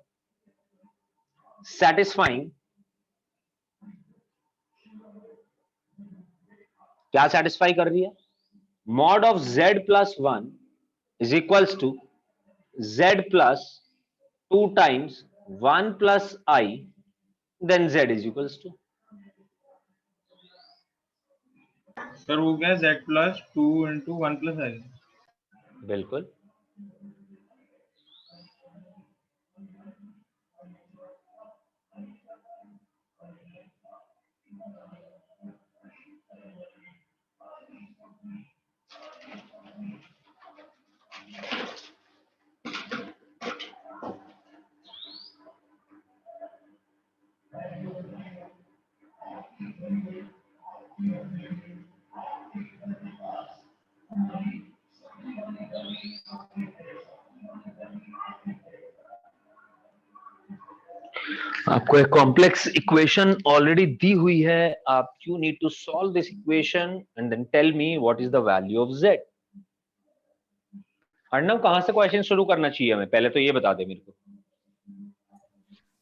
satisfying, क्या सेटिस्फाई कर रही है? Mod of z plus 1 is equals to z plus 2 times 1 plus i, then z is equals to. Sir वो क्या है, Z+2 × 1 + i। बिल्कुल। आपको एक कॉम्प्लेक्स इक्वेशन ऑलरेडी दी हुई है, आप you need to solve this equation and then tell me what is the value of z। Arnav, कहां से क्वेश्चन शुरू करना चाहिए हमें, पहले तो ये बता दे मेरे को।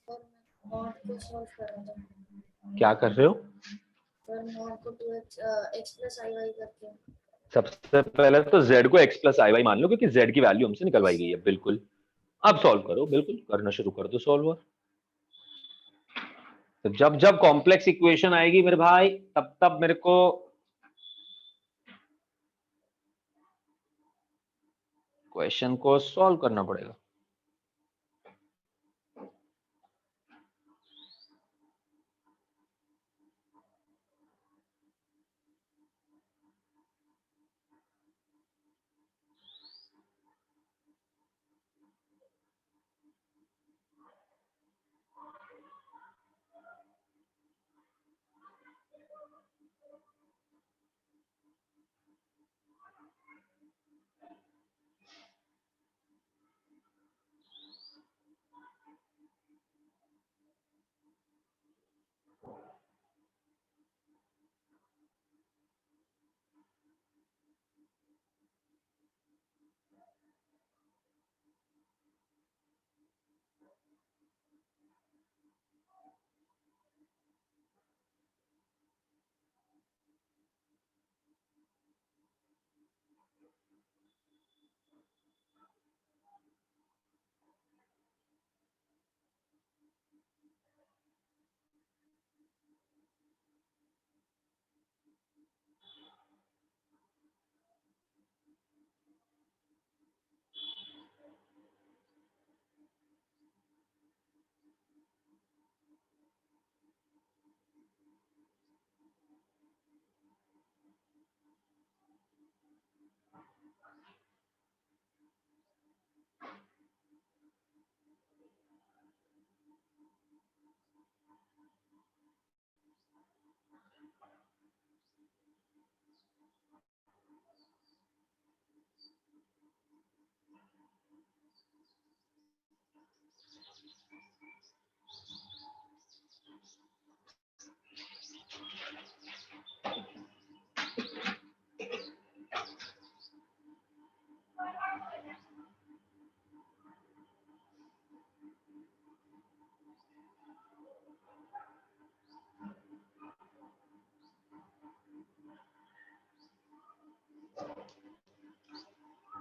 और मॉड को सॉल्व कर रहा था। क्या कर रहे हो? और मॉड को 2x x + iy करके। सबसे पहले तो z को x + iy मान लो, क्योंकि z की वैल्यू हमसे निकलवाई गई है। बिल्कुल, अब सॉल्व करो, बिल्कुल करना शुरू कर दो सॉल्वर। तो जब जब कॉम्प्लेक्स इक्वेशन आएगी मेरे भाई, तब तब मेरे को क्वेश्चन को सॉल्व करना पड़ेगा।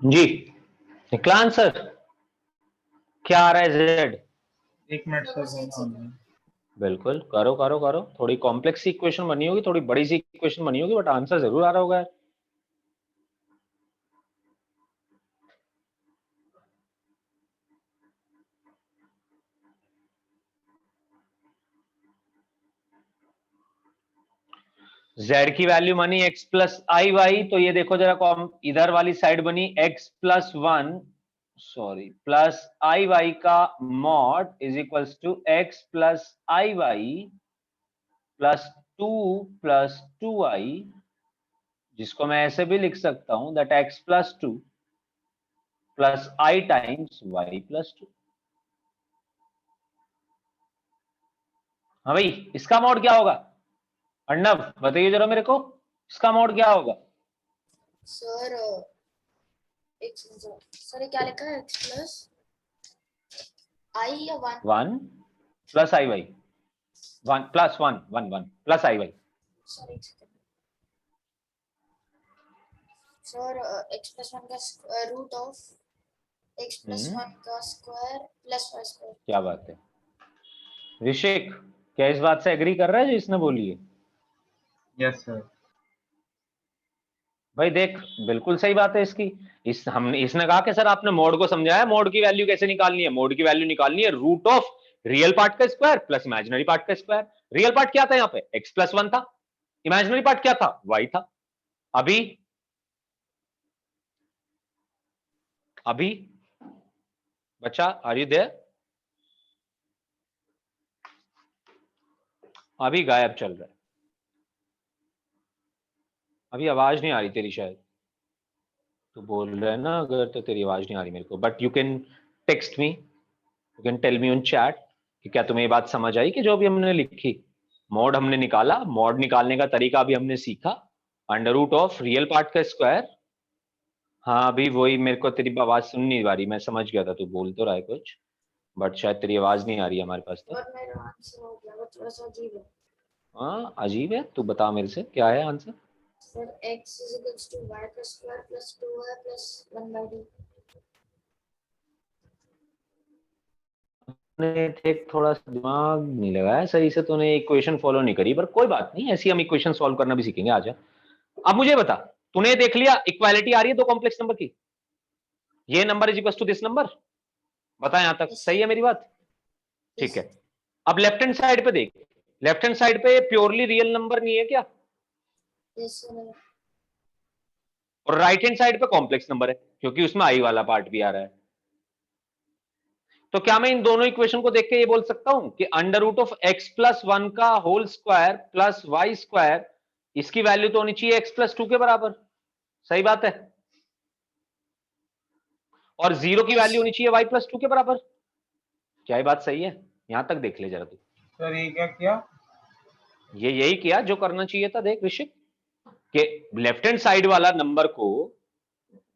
जी निकला आंसर? क्या आ रहा है जेड? एक मिनट सर होना। बिल्कुल करो करो करो, थोड़ी कॉम्प्लेक्स सी इक्वेशन बनी होगी, थोड़ी बड़ी सी इक्वेशन बनी होगी, बट आंसर जरूर आ रहा होगा। z की वैल्यू बनी x प्लस आई वाई, तो ये देखो जरा इधर वाली साइड बनी x plus one, sorry plus i y का mod is equals to x plus i y plus 2 plus 2i, जिसको मैं ऐसे भी लिख सकता हूं that x plus 2 plus i times y plus 2। हाँ भाई, इसका मॉड क्या होगा? अर्णव बताइए जरा मेरे को, इसका मॉड क्या होगा? सर एक सर क्या लिखा है? x प्लस आई या 1 plus i y, 1 plus 1 1 1 plus i y. Sir sir x plus 1 का रूट ऑफ x प्लस 1 का स्क्वायर प्लस y स्क्वायर। क्या बात है ऋषिक, क्या इस बात से एग्री कर रहा है जो इसने बोली है? Yes sir. भाई देख बिल्कुल सही बात है इसकी। इसने कहा कि सर आपने मोड को समझाया, मोड की वैल्यू कैसे निकालनी है? मोड की वैल्यू निकालनी है रूट ऑफ रियल पार्ट का स्क्वायर प्लस इमेजिनरी पार्ट का स्क्वायर। रियल पार्ट क्या था यहाँ पे? x प्लस 1 था। इमेजिनरी पार्ट क्या था? y था। अभी अभी बच्चा आर यू देयर? अभी गायब चल रहा है, अभी आवाज नहीं आ रही तेरी शायद। तो बोल रहा है ना अगर, तो तेरी आवाज नहीं आ रही मेरे को, but you can text me, you can tell me on chat कि क्या तुम्हें ये बात समझ आई कि जो अभी हमने लिखी? मॉड हमने निकाला, मॉड निकालने का तरीका भी हमने सीखा, under root of real part का स्क्वायर। हाँ अभी वही, मेरे को तेरी आवाज सुन नहीं आ रही, मैं समझ गया था तू बोल तो रहा है कुछ, बट शायद तेरी आवाज नहीं आ रही है हमारे पास। तो और मेरा आंसर हो गया, वो थोड़ा सा अजीब है। हाँ अजीब है, तू बता मेरे से क्या है answer? Sir x is equals to y का स्क्वायर प्लस 2y प्लस 1/2। ने एक थोड़ा सा दिमाग नहीं लगाया सही से, तूने इक्वेशन फॉलो नहीं करी, पर कोई बात नहीं, ऐसी हम इक्वेशन सॉल्व करना भी सीखेंगे। आजा अब मुझे बता, तूने देख लिया इक्वालिटी आ रही है दो कॉम्प्लेक्स नंबर की, ये number is equal to this number, बता यहां तक सही है मेरी बात? ठीक है, अब लेफ्ट हैंड साइड पे देख, लेफ्ट हैंड साइड पे प्योरली रियल नंबर नहीं है क्या? और राइट हैंड साइड पे कॉम्प्लेक्स नंबर है, क्योंकि उसमें आई वाला पार्ट भी आ रहा है। तो क्या मैं इन दोनों इक्वेशन को देख के ये बोल सकता हूं कि under root of x plus 1 का whole square plus y square, इसकी वैल्यू तो होनी चाहिए एक्स प्लस 2 के बराबर? सही बात है। और जीरो की वैल्यू होनी चाहिए वाई प्लस 2 के बराबर। क्या ये बात सही है? यहां तक देख ले जरा तू। सर ये क्या किया? ये यही किया जो करना चाहिए था। देख ऋषिक, कि लेफ्ट हैंड साइड वाला नंबर को,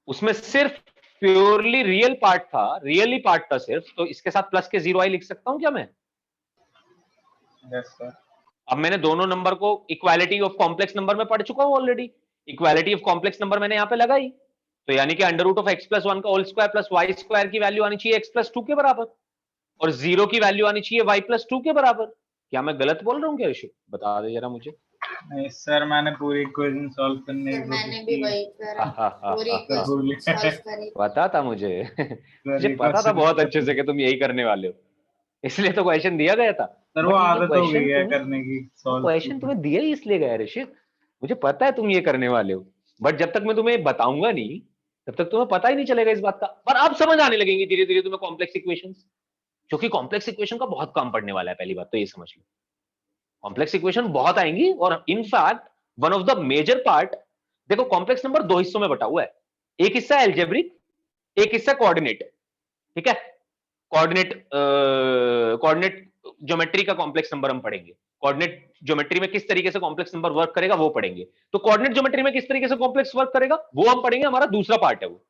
उसमें सिर्फ प्योरली रियल पार्ट था, रियली पार्ट था सिर्फ, तो इसके साथ प्लस के 0i लिख सकता हूं क्या मैं? Yes sir. अब मैंने दोनों नंबर को इक्वालिटी ऑफ कॉम्प्लेक्स नंबर में पढ़ चुका हूं already, equality of complex number मैंने यहां पे लगाई, तो यानी कि under root of x plus 1 का whole square plus y square की वैल्यू आनी चाहिए एक्स प्लस 2 के बराबर, और जीरो की वैल्यू आनी चाहिए वाई प्लस 2 के बराबर। क्या मैं गलत बोल रहा हूं क्या ऋषि? बता दे जरा मुझे। नहीं सर, मैंने पूरी इक्वेशन सॉल्व करने की मैंने कोशिश भी की। वही करा, पूरी इक्वेशन सॉल्व करी। पता था मुझे मुझे ये पता था question- बहुत अच्छे से कि तुम यही करने वाले हो, इसलिए तो क्वेश्चन दिया गया था। सर वो बट ये आदत हो क्वेश्चन गई है तुम्हें, करने की वो सॉल्व क्वेश्चन तुम्हें दिया ही इसलिए गया ऋषि, मुझे पता है तुम ये करने वाले हो, बट जब तक मैं तुम्हें बताऊंगा नहीं तब तक तुम्हें पता ही नहीं चलेगा इस बात का। पर अब समझ आने लगेंगी धीरे धीरे तुम्हें कॉम्प्लेक्स इक्वेशंस, क्योंकि कॉम्प्लेक्स इक्वेशन का बहुत काम पड़ने वाला है। पहली बात तो ये समझ लो, कॉम्प्लेक्स इक्वेशन बहुत आएंगी, और in fact one of the major part, देखो कॉम्प्लेक्स नंबर दो हिस्सों में बटा हुआ है, एक हिस्सा एल्जेब्रिक, एक हिस्सा कोऑर्डिनेट। ठीक है, कोऑर्डिनेट कोऑर्डिनेट ज्योमेट्री का कॉम्प्लेक्स नंबर हम पढ़ेंगे, कोऑर्डिनेट ज्योमेट्री में किस तरीके से कॉम्प्लेक्स नंबर वर्क करेगा वो पढ़ेंगे। तो कोऑर्डिनेट ज्योमेट्री में किस तरीके से कॉम्प्लेक्स वर्क करेगा वो हम पढ़ेंगे, हमारा दूसरा पार्ट है वो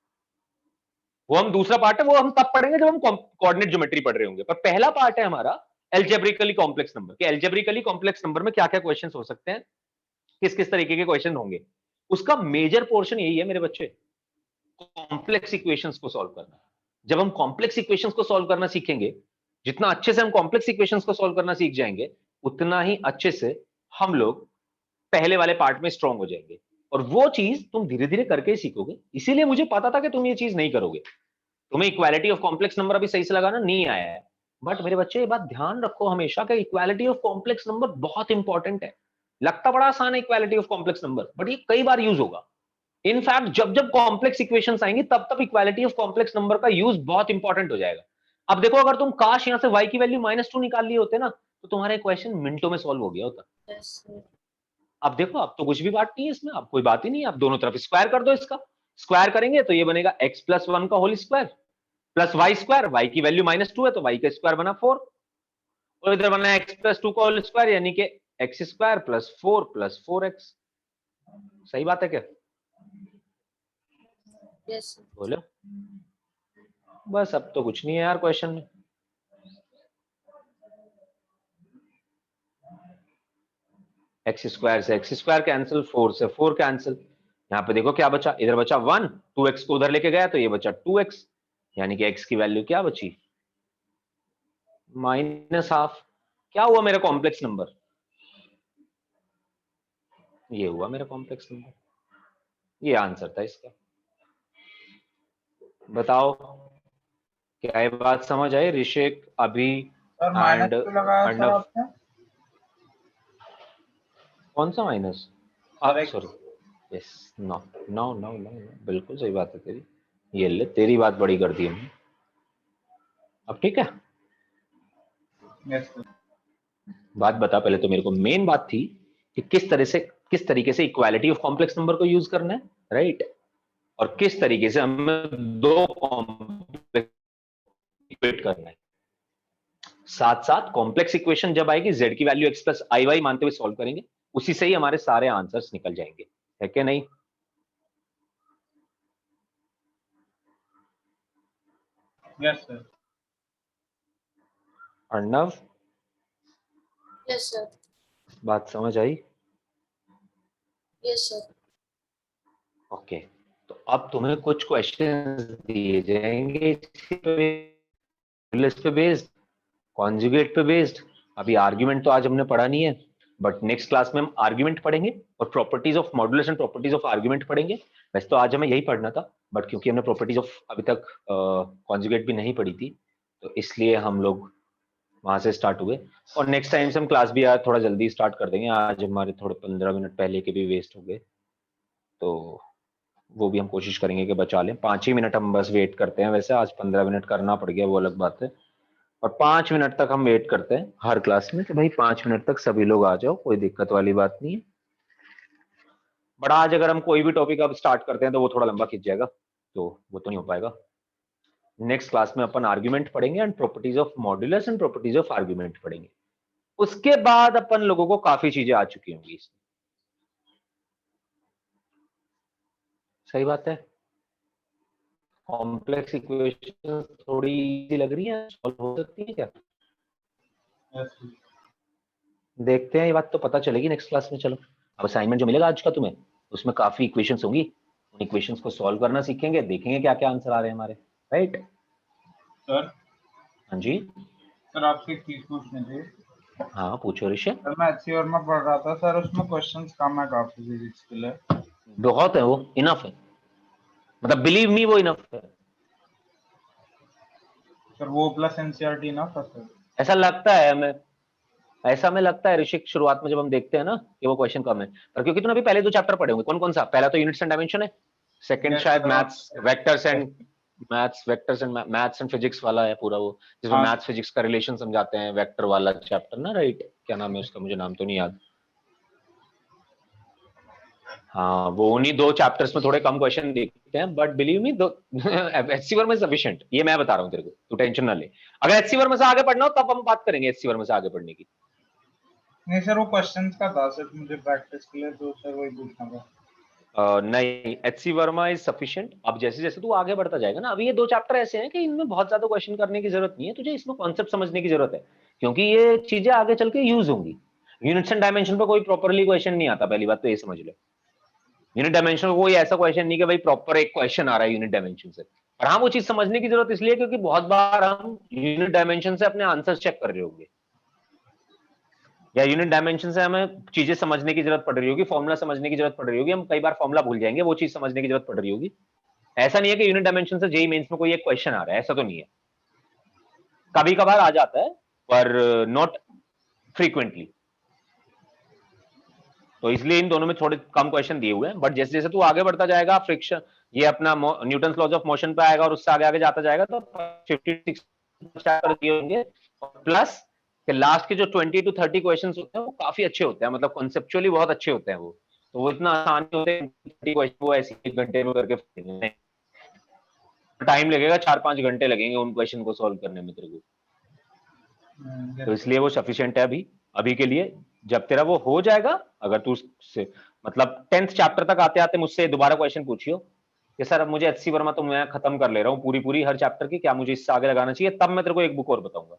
हम दूसरा पार्ट है, वो हम तब पढ़ेंगे जब हम कोऑर्डिनेट ज्योमेट्री पढ़ रहे होंगे। पर पहला पार्ट है हमारा एल्जेब्रिकली कॉम्प्लेक्स नंबर, कि एल्जेब्रिकली कॉम्प्लेक्स नंबर में क्या क्या क्वेश्चंस हो सकते हैं, किस किस तरीके के क्वेश्चन होंगे, उसका मेजर पोर्शन यही है मेरे बच्चे, कॉम्प्लेक्स इक्वेशंस को सॉल्व करना। जब हम कॉम्प्लेक्स इक्वेशंस को सॉल्व करना सीखेंगे, जितना अच्छे से हम कॉम्प्लेक्स इक्वेशंस को सॉल्व करना सीख जाएंगे, उतना ही अच्छे से हम लोग पहले वाले पार्ट में स्ट्रांग हो जाएंगे। और वो चीज तुम धीरे धीरे करके ही सीखोगे। इसीलिए मुझे पता था कि तुम ये चीज नहीं करोगे। तुम्हें इक्वालिटी ऑफ कॉम्प्लेक्स नंबर अभी सही से लगाना नहीं आया है। बट मेरे बच्चे, ये बात ध्यान रखो हमेशा कि इक्वालिटी ऑफ कॉम्प्लेक्स नंबर बहुत इंपॉर्टेंट है। लगता बड़ा आसान है equality of complex number, but ये कई बार यूज होगा। इनफैक्ट जब जब कॉम्प्लेक्स इक्वेशंस आएंगी, तब तब इक्वालिटी ऑफ कॉम्प्लेक्स नंबर का यूज बहुत इंपॉर्टेंट हो जाएगा। अब देखो, अगर तुम काश यहां से y की वैल्यू -2 निकाल लिए होते ना, तो तुम्हारा क्वेश्चन मिनटों में सॉल्व हो गया होता। Yes, sir. अब देखो, अब तो कुछ भी बात नहीं है इसमें, अब कोई बात ही नहीं है। अब दोनों तरफ स्क्वायर कर दो। इसका स्क्वायर करेंगे तो ये बनेगा x + 1 का whole square plus y square. y की वैल्यू -2 है तो y का स्क्वायर बना 4, और इधर बना x + 2 का होल स्क्वायर, यानी कि x स्क्वायर + 4 + 4x। सही बात है क्या? Yes, sir. बोलो। बस अब तो कुछ नहीं है यार क्वेश्चन में। एक्स स्क्वायर से एक्स स्क्वायर कैंसिल, 4 से 4 कैंसिल। यहाँ पे देखो क्या बचा, इधर बचा 1, 2x को उधर लेके गया तो ये बचा 2x, यानी कि x की वैल्यू क्या बची, -½ क्या हुआ मेरा कॉम्प्लेक्स नंबर? ये हुआ मेरा कॉम्प्लेक्स नंबर। ये आंसर था इसका। बताओ, क्या ये बात समझ आई ऋषिक, अभी सर एंड -2 लगाया सर अर्णव? आपने? कौन सा minus? Sir sorry, yes, no no no no, बिल्कुल सही बात है तेरी। ये ले, तेरी बात बड़ी कर दी हमने। अब ठीक है, यस सर। बात बता पहले तो मेरे को। मेन बात थी कि किस तरीके से इक्वालिटी ऑफ कॉम्प्लेक्स नंबर को यूज करना है, राइट? और किस तरीके से हमें दो कॉम्प्लेक्स इक्वेट करना है। साथ साथ कॉम्प्लेक्स इक्वेशन जब आएगी, z की वैल्यू x + iy मानते हुए सॉल्व करेंगे, उसी से ही हमारे सारे आंसर्स निकल जाएंगे, है कि नहीं? Yes sir. Arnav, Yes, sir. बात समझ आई? Yes, sir. ओके, तो अब तुम्हें कुछ क्वेश्चंस दिए जाएंगे पे बेस्ड, कॉन्जुगेट पे बेस्ड। अभी आर्ग्यूमेंट तो आज हमने पढ़ा नहीं है, बट नेक्स्ट क्लास में हम आर्ग्यूमेंट पढ़ेंगे और properties of modulus and properties of argument पढ़ेंगे। वैसे तो आज हमें यही पढ़ना था, बट क्योंकि हमने प्रॉपर्टीज ऑफ अभी तक कॉन्जुगेट भी नहीं पढ़ी थी, तो इसलिए हम लोग वहां से स्टार्ट हुए। और नेक्स्ट टाइम से हम क्लास भी आज थोड़ा जल्दी स्टार्ट कर देंगे। आज हमारे थोड़े 15 मिनट पहले के भी वेस्ट हो गए, तो वो भी हम कोशिश करेंगे कि बचा लें। 5 ही मिनट हम बस वेट करते हैं। वैसे आज 15 मिनट करना पड़ गया, वो अलग बात है। और 5 मिनट तक हम वेट करते हैं हर क्लास में कि भाई 5 मिनट तक सभी लोग आ जाओ, कोई दिक्कत वाली बात नहीं है। बट आज अगर हम कोई भी टॉपिक अब स्टार्ट करते हैं तो वो थोड़ा लंबा खिंच जाएगा, तो वो तो नहीं हो पाएगा। नेक्स्ट क्लास में अपन आर्ग्यूमेंट पढ़ेंगे and properties of modulus and properties of argument पढ़ेंगे। उसके बाद अपन लोगों को काफी चीजें आ चुकी होंगी इसमें। सही बात है। कॉम्प्लेक्स इक्वेशन थोड़ी इजी लग रही है, सॉल्व हो सकती है क्या? Yes sir. देखते हैं, ये बात तो पता चलेगी नेक्स्ट क्लास में। चलो, अब असाइनमेंट जो मिलेगा आज का तुम्हें, उसमें काफी इक्वेशंस होंगी। उन इक्वेशंस को सॉल्व करना सीखेंगे, देखेंगे क्या क्या आंसर आ रहे हैं हमारे, राइट? सर हाँ जी, सर आपसे एक चीज पूछनी थी। हाँ पूछो ऋषि। सर मैं HCR में पढ़ रहा था सर, उसमें क्वेश्चंस कम है काफी फिजिक्स के लिए। बहुत है, वो इनफ है, मतलब बिलीव मी वो इनफ है। सर वो प्लस NCERT ना था सर? ऐसा लगता है हमें, ऐसा हमें लगता है ऋषिक, शुरुआत में जब हम देखते हैं ना कि वो क्वेश्चन कम है, पर क्योंकि तुमने अभी पहले 2 चैप्टर पढ़े होंगे। कौन कौन सा? पहला तो यूनिट्स एंड डायमेंशन है, सेकंड Yes, शायद sir. Maths vectors and physics वाला है पूरा, वो जिसमें हाँ। मैथ्स फिजिक्स का रिलेशन समझाते हैं, वेक्टर वाला चैप्टर ना, राइट? क्या नाम है उसका, मुझे नाम तो नहीं याद। हाँ, वो उन्हीं 2 चैप्टर्स में थोड़े कम क्वेश्चन दिखते हैं, but believe me, HC Verma sufficient, ये मैं बता रहा हूँ तेरे को, तू टेंशन ना ले। अगर HC वर्मा से आगे पढ़ना हो तब हम बात करेंगे HC वर्मा से आगे पढ़ने की। नहीं सर, वो क्वेश्चंस का था सिर्फ मुझे प्रैक्टिस के लिए, तो सर वही पूछना था। नहीं, HC वर्मा इज सफिशिएंट। अब जैसे जैसे तू आगे बढ़ता जाएगा ना, अभी ये 2 चैप्टर ऐसे हैं कि इनमें बहुत ज्यादा क्वेश्चन करने की जरूरत नहीं है, तुझे इसमें कॉन्सेप्ट समझने की जरूरत है, क्योंकि ये चीजें आगे चल के यूज होंगी। यूनिट्स एंड डायमेंशन पर कोई प्रॉपरली क्वेश्चन नहीं आता, पहली बात तो ये समझ लो। यूनिट डायमेंशन का कोई ऐसा क्वेश्चन नहीं कि भाई प्रॉपर एक क्वेश्चन आ रहा है यूनिट डायमेंशन से, पर हाँ वो चीज समझने की जरूरत इसलिए क्योंकि बहुत बार हम यूनिट डायमेंशन से अपने आंसर चेक कर रहे होंगे, या यूनिट डायमेंशन से हमें चीजें समझने की जरूरत पड़ रही होगी, फॉर्मुला समझने की जरूरत पड़ रही होगी, हम कई बार फॉर्मुला भूल जाएंगे, वो चीज समझने की जरूरत पड़ रही होगी। ऐसा नहीं है कि यूनिट डायमेंशन से जेईई मेंस में कोई एक क्वेश्चन आ रहा है, ऐसा तो नहीं है, कभी कभार आ जाता है पर नॉट फ्रीक्वेंटली। तो इसलिए इन दोनों में थोड़े कम क्वेश्चन दिए हुए हैं, बट जैसे जैसे तू आगे बढ़ता जाएगा, फ्रिक्शन ये अपना न्यूटन लॉज ऑफ मोशन पे आएगा और उससे आगे आगे जाता जाएगा तो 56 चैप्टर दिए होंगे, प्लस कि लास्ट के जो 20 to 30 क्वेश्चंस होते हैं वो काफी अच्छे होते हैं, मतलब कॉन्सेप्चुअली बहुत अच्छे होते हैं वो, तो वो इतना आसान नहीं होते 30 क्वेश्चन वो ऐसे 1 घंटे में करके टाइम लगेगा, 4-5 घंटे लगेंगे उन क्वेश्चन को सॉल्व करने में तेरे को, तो इसलिए वो सफिशिएंट है अभी के लिए। जब तेरा वो हो जाएगा, अगर तू मतलब 10th चैप्टर तक आते आते मुझसे दोबारा क्वेश्चन पूछियो कि सर अब मुझे एचसी वर्मा तो मैं खत्म कर ले रहा हूँ पूरी हर चैप्टर की, क्या मुझे इससे आगे लगाना चाहिए, तब मैं तेरे को एक बुक और बताऊंगा।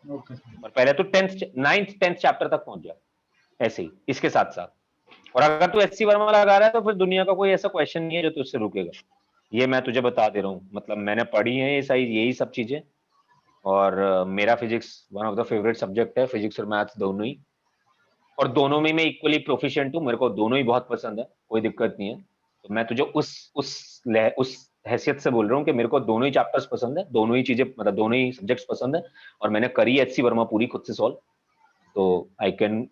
ओके और पहले तो 9th 10th चैप्टर तक पहुंच जा ऐसे ही इसके साथ साथ, और अगर तू एचसी वर्मा लगा रहा है तो फिर दुनिया का कोई ऐसा क्वेश्चन नहीं है जो तुझसे रुकेगा, ये मैं तुझे बता दे रहा हूँ, मतलब मैंने पढ़ी है ये सही यही सब चीजें, और मेरा physics one of the favourite subject है, फिजिक्स और मैथ्स दोनों ही, और दोनों में मैं इक्वली प्रोफिशिएंट हूँ, मेरे को दोनों ही बहुत पसंद है, कोई दिक्कत नहीं है। तो मैं तुझे उस हैसियत से बोल रहा हूँ कि मेरे को दोनों ही चैप्टर्स पसंद है, दोनों ही चीजें मतलब दोनों ही सब्जेक्ट्स पसंद है, और मैंने करी एचसी वर्मा पूरी खुद से सॉल्व, तो आई कैन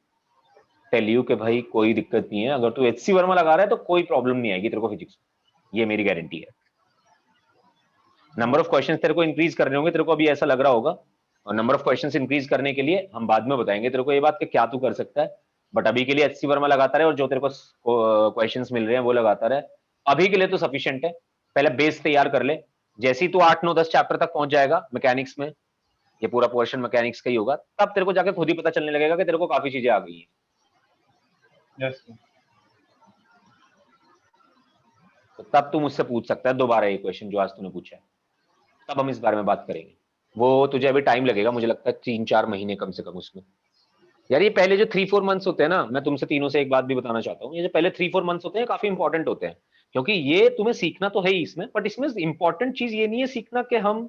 टेल यू कि भाई कोई दिक्कत नहीं है, अगर तू एचसी वर्मा लगा रहा है तो कोई प्रॉब्लम नहीं आएगी तेरे को फिजिक्स, ये मेरी गारंटी है। नंबर ऑफ क्वेश्चन तेरे को इंक्रीज करने होंगे, तेरे को अभी ऐसा लग रहा होगा, और नंबर ऑफ क्वेश्चंस इंक्रीज करने के लिए हम बाद में बताएंगे तेरे को ये बात कि क्या तू कर सकता है, बट अभी के लिए एचसी वर्मा लगाता रहे और जो तेरे को क्वेश्चंस मिल रहे हैं वो लगाता रहे, अभी के लिए तो सफिशिएंट है। पहले बेस तैयार कर ले, जैसे ही तू 8-9-10 चैप्टर तक पहुंच जाएगा मैकेनिक्स में, ये पूरा पोर्शन मैकेनिक्स का ही होगा, तब तेरे को जाके खुद ही पता चलने लगेगा कि तेरे को काफी चीजें आ गई हैं। यस तो तब तू मुझसे पूछ सकता है दोबारा ये क्वेश्चन जो आज तूने पूछा है, तब हम इस बारे में बात करेंगे। वो तुझे अभी टाइम लगेगा, मुझे लगता है 3-4 महीने कम से कम उसमें। यार ये पहले जो 3-4 मंथ्स होते हैं ना, मैं तुमसे तीनों से एक बात भी बताना चाहता हूँ, ये जो पहले 3-4 मंथ्स होते हैं काफी इंपॉर्टेंट होते हैं, क्योंकि ये तुम्हें सीखना तो है ही इसमें, बट इसमें इंपॉर्टेंट चीज ये नहीं है सीखना कि हम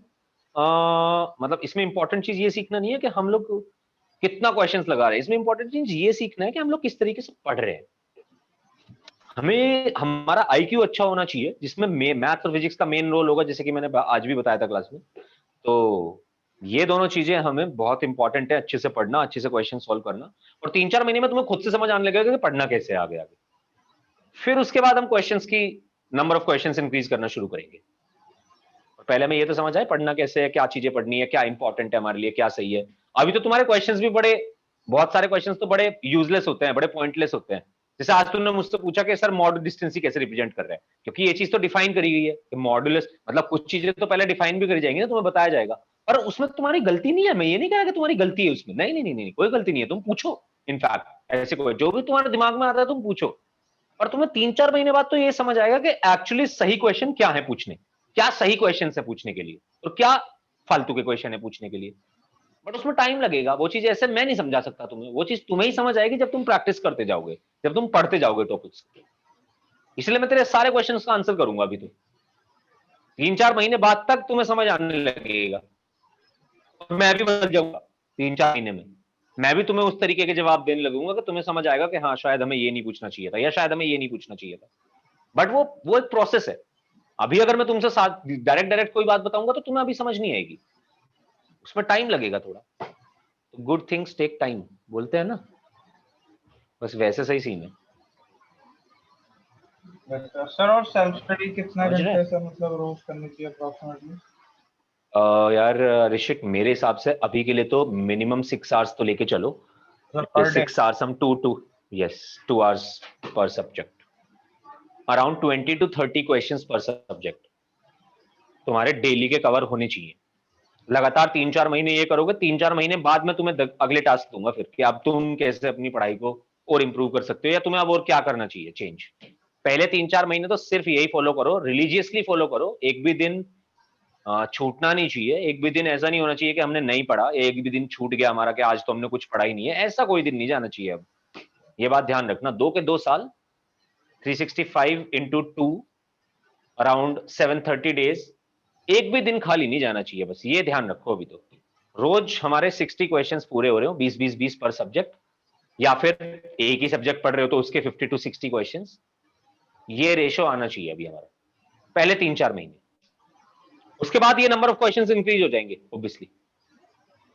मतलब इसमें इंपॉर्टेंट चीज ये सीखना नहीं है कि हम लोग कितना क्वेश्चंस लगा रहे हैं, इसमें इंपॉर्टेंट चीज ये सीखना है कि हम लोग किस तरीके से पढ़ रहे हैं। हमें हमारा आईक्यू अच्छा होना चाहिए, जिसमें मैथ्स और फिजिक्स का मेन रोल होगा, जैसे कि मैंने आज भी बताया था क्लास में। तो ये दोनों चीजें हमें बहुत इंपॉर्टेंट है, अच्छे से पढ़ना, अच्छे से क्वेश्चन सॉल्व करना, और 3-4 महीने में तुम्हें खुद से समझ आने लगेगा कि पढ़ना कैसे है आगे आगे। फिर उसके बाद हम क्वेश्चंस की नंबर ऑफ क्वेश्चंस इंक्रीज करना शुरू करेंगे, और पहले में ये तो समझ आए पढ़ना कैसे है, क्या चीजें पढ़नी है, क्या इंपॉर्टेंट है हमारे लिए, क्या सही है। अभी तो तुम्हारे क्वेश्चंस भी बड़े, बहुत सारे क्वेश्चंस तो बड़े यूजलेस होते हैं, बड़े पॉइंटलेस होते हैं। जैसे आज तुमने मुझसे पूछा कि सर मॉडुलस डिस्टेंस कैसे रिप्रेजेंट कर रहा है, क्योंकि ये चीज तो डिफाइन करी गई है कि मॉडुलस मतलब कुछ चीजें तो पहले डिफाइन भी करी जाएंगी ना, तुम्हें बताया जाएगा, पर उसमें तुम्हारी गलती नहीं है, मैं ये नहीं कह रहा कि तुम्हारी गलती है उसमें, नहीं नहीं नहीं नहीं कोई गलती नहीं है, तुम पूछो, इनफैक्ट ऐसे कोई जो भी तुम्हारे दिमाग में आता है तुम पूछो, पर तुम्हें 3-4 महीने बाद तो ये समझ आएगा कि एक्चुअली सही क्वेश्चन क्या है पूछने, क्या सही क्वेश्चन है पूछने के लिए और क्या फालतू के क्वेश्चन है पूछने के लिए, बट उसमें टाइम लगेगा। वो चीज ऐसे मैं नहीं समझा सकता तुम्हें, वो चीज तुम्हें ही समझ आएगी जब तुम प्रैक्टिस करते जाओगे, जब तुम पढ़ते जाओगे टॉपिक्स। इसलिए मैं तेरे सारे क्वेश्चंस का आंसर करूंगा अभी, तो 3-4 महीने बाद तक तुम्हें समझ आने लगेगा, और मैं भी बदल जाऊंगा 3-4 महीने में, मैं भी तुम्हें उस तरीके के जवाब देने लगूंगा कि तुम्हें समझ आएगा कि हाँ शायद हमें ये नहीं पूछना चाहिए था, या शायद हमें ये नहीं पूछना चाहिए था, बट वो एक प्रोसेस है। अभी अगर मैं तुमसे डायरेक्ट कोई बात बताऊंगा तो तुम्हें अभी समझ नहीं आएगी, उसमें टाइम लगेगा थोड़ा, तो गुड थिंग्स टेक टाइम बोलते हैं ना, बस वैसे सही सीन है। सर और सेल्फ स्टडी कितना समझ रहे घंटे हैं? से मतलब रोज करनी चाहिए अप्रोक्सीमेटली? यार ऋषिक मेरे हिसाब से अभी के लिए तो मिनिमम 6 आवर्स तो लेके चलो, पर डे? 6 आवर्स हम 2 hours per subject, around 20 to 30 questions पर सब्जेक्ट तुम्हारे डेली के कवर होने चाहिए। लगातार 3-4 महीने ये करोगे, 3-4 महीने बाद में तुम्हें अगले टास्क दूंगा फिर कि अब तुम कैसे अपनी पढ़ाई को और इंप्रूव कर सकते हो, या तुम्हें अब और क्या करना चाहिए चेंज। पहले 3-4 महीने तो सिर्फ यही फॉलो करो, रिलीजियसली फॉलो करो, एक भी दिन छूटना नहीं चाहिए, एक भी दिन ऐसा नहीं होना चाहिए कि हमने नहीं पढ़ा, एक भी दिन छूट गया हमारा कि आज तो हमने कुछ पढ़ा ही नहीं है, ऐसा कोई दिन नहीं जाना चाहिए अब। ये बात ध्यान रखना, 2 के 2 साल, 365 into 2 अराउंड 730 डेज, एक भी दिन खाली नहीं जाना चाहिए, बस ये ध्यान रखो। अभी तो रोज हमारे 60 क्वेश्चंस पूरे हो रहे हो, 20 पर सब्जेक्ट, या फिर एक ही सब्जेक्ट पढ़ रहे हो तो उसके 50 to 60 क्वेश्चंस, ये रेशो आना चाहिए अभी हमारा पहले 3-4 महीने। उसके बाद ये नंबर ऑफ क्वेश्चंस इंक्रीज हो जाएंगे ऑब्वियसली,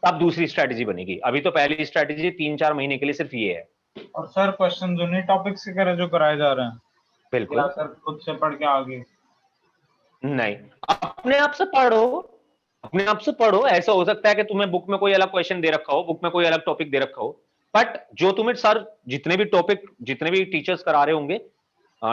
तब दूसरी स्ट्रैटेजी बनेगी। अभी तो पहली स्ट्रैटेजी 3-4 महीने के लिए सिर्फ ये है। और सर क्वेश्चन उन्हीं टॉपिक्स के करे जो कराए जा रहे हैं, बिल्कुल या सर खुद से पढ़ के आगे? नहीं, अपने आप से पढ़ो, अपने आप से पढ़ो। ऐसा हो सकता है कि तुम्हें बुक में कोई अलग क्वेश्चन दे रखा हो, बुक में कोई अलग टॉपिक दे रखा हो, बट जो तुम्हें सर जितने भी टॉपिक, जितने भी टीचर्स करा रहे होंगे,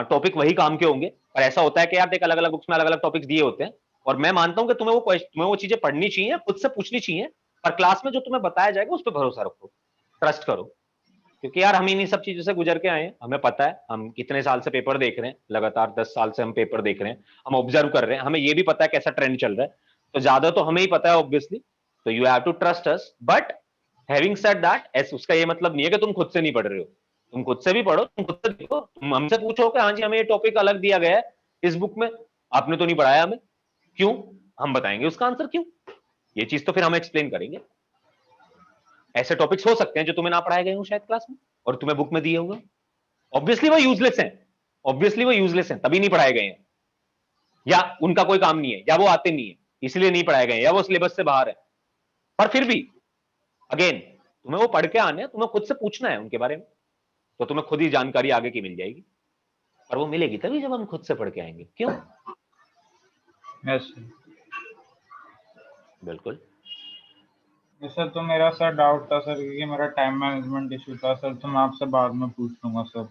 टॉपिक वही काम के होंगे। और ऐसा होता है कि यार देख, अलग अलग बुक्स में अलग अलग टॉपिक्स दिए होते हैं, और मैं मानता हूं कि तुम्हें वो चीजें पढ़नी चाहिए, खुद से पूछनी चाहिए, पर क्लास में जो तुम्हें बताया जाएगा उस पर भरोसा रखो, ट्रस्ट करो। क्योंकि यार हम इन्हीं सब चीजों से गुजर के आए हैं, हमें पता है, हम कितने साल से पेपर देख रहे हैं, लगातार 10 साल से हम पेपर देख रहे हैं, हम ऑब्जर्व कर रहे हैं, हमें ये भी पता है कैसा ट्रेंड चल रहा है, तो ज्यादा तो हमें ही पता है ऑब्वियसली, तो you have to trust us. But having said that, उसका ये मतलब नहीं है कि तुम खुद से नहीं पढ़ रहे हो, तुम खुद से भी पढ़ो, तुम खुद से देखो, तुम हमसे पूछो कि हाँ जी हमें ये टॉपिक अलग दिया गया है इस बुक में, आपने तो नहीं पढ़ाया हमें, क्यों? हम बताएंगे उसका आंसर क्यों, ये चीज तो फिर हम एक्सप्लेन करेंगे। ऐसे टॉपिक्स हो सकते हैं जो तुम्हें ना पढ़ाए गए हो शायद क्लास में, और तुम्हें बुक में दिए होगा, ऑब्वियसली वो यूजलेस हैं, ऑब्वियसली वो यूजलेस हैं, तभी नहीं पढ़ाए गए हैं, या उनका कोई काम नहीं है, या वो आते नहीं है इसलिए नहीं पढ़ाए गए, या वो सिलेबस से बाहर है। पर फिर भी अगेन, तुम्हें वो पढ़ के आने हैं, तुम्हें खुद से पूछना है उनके बारे में, तो तुम्हें खुद ही जानकारी आगे की मिल जाएगी। और वो मिलेगी तभी जब हम खुद से पढ़ के आएंगे, क्यों? यस बिल्कुल। सर। तो मेरा सर डाउट था सर, क्योंकि मेरा टाइम मैनेजमेंट इशू था सर, तो मैं आपसे बाद में पूछ लूंगा सर।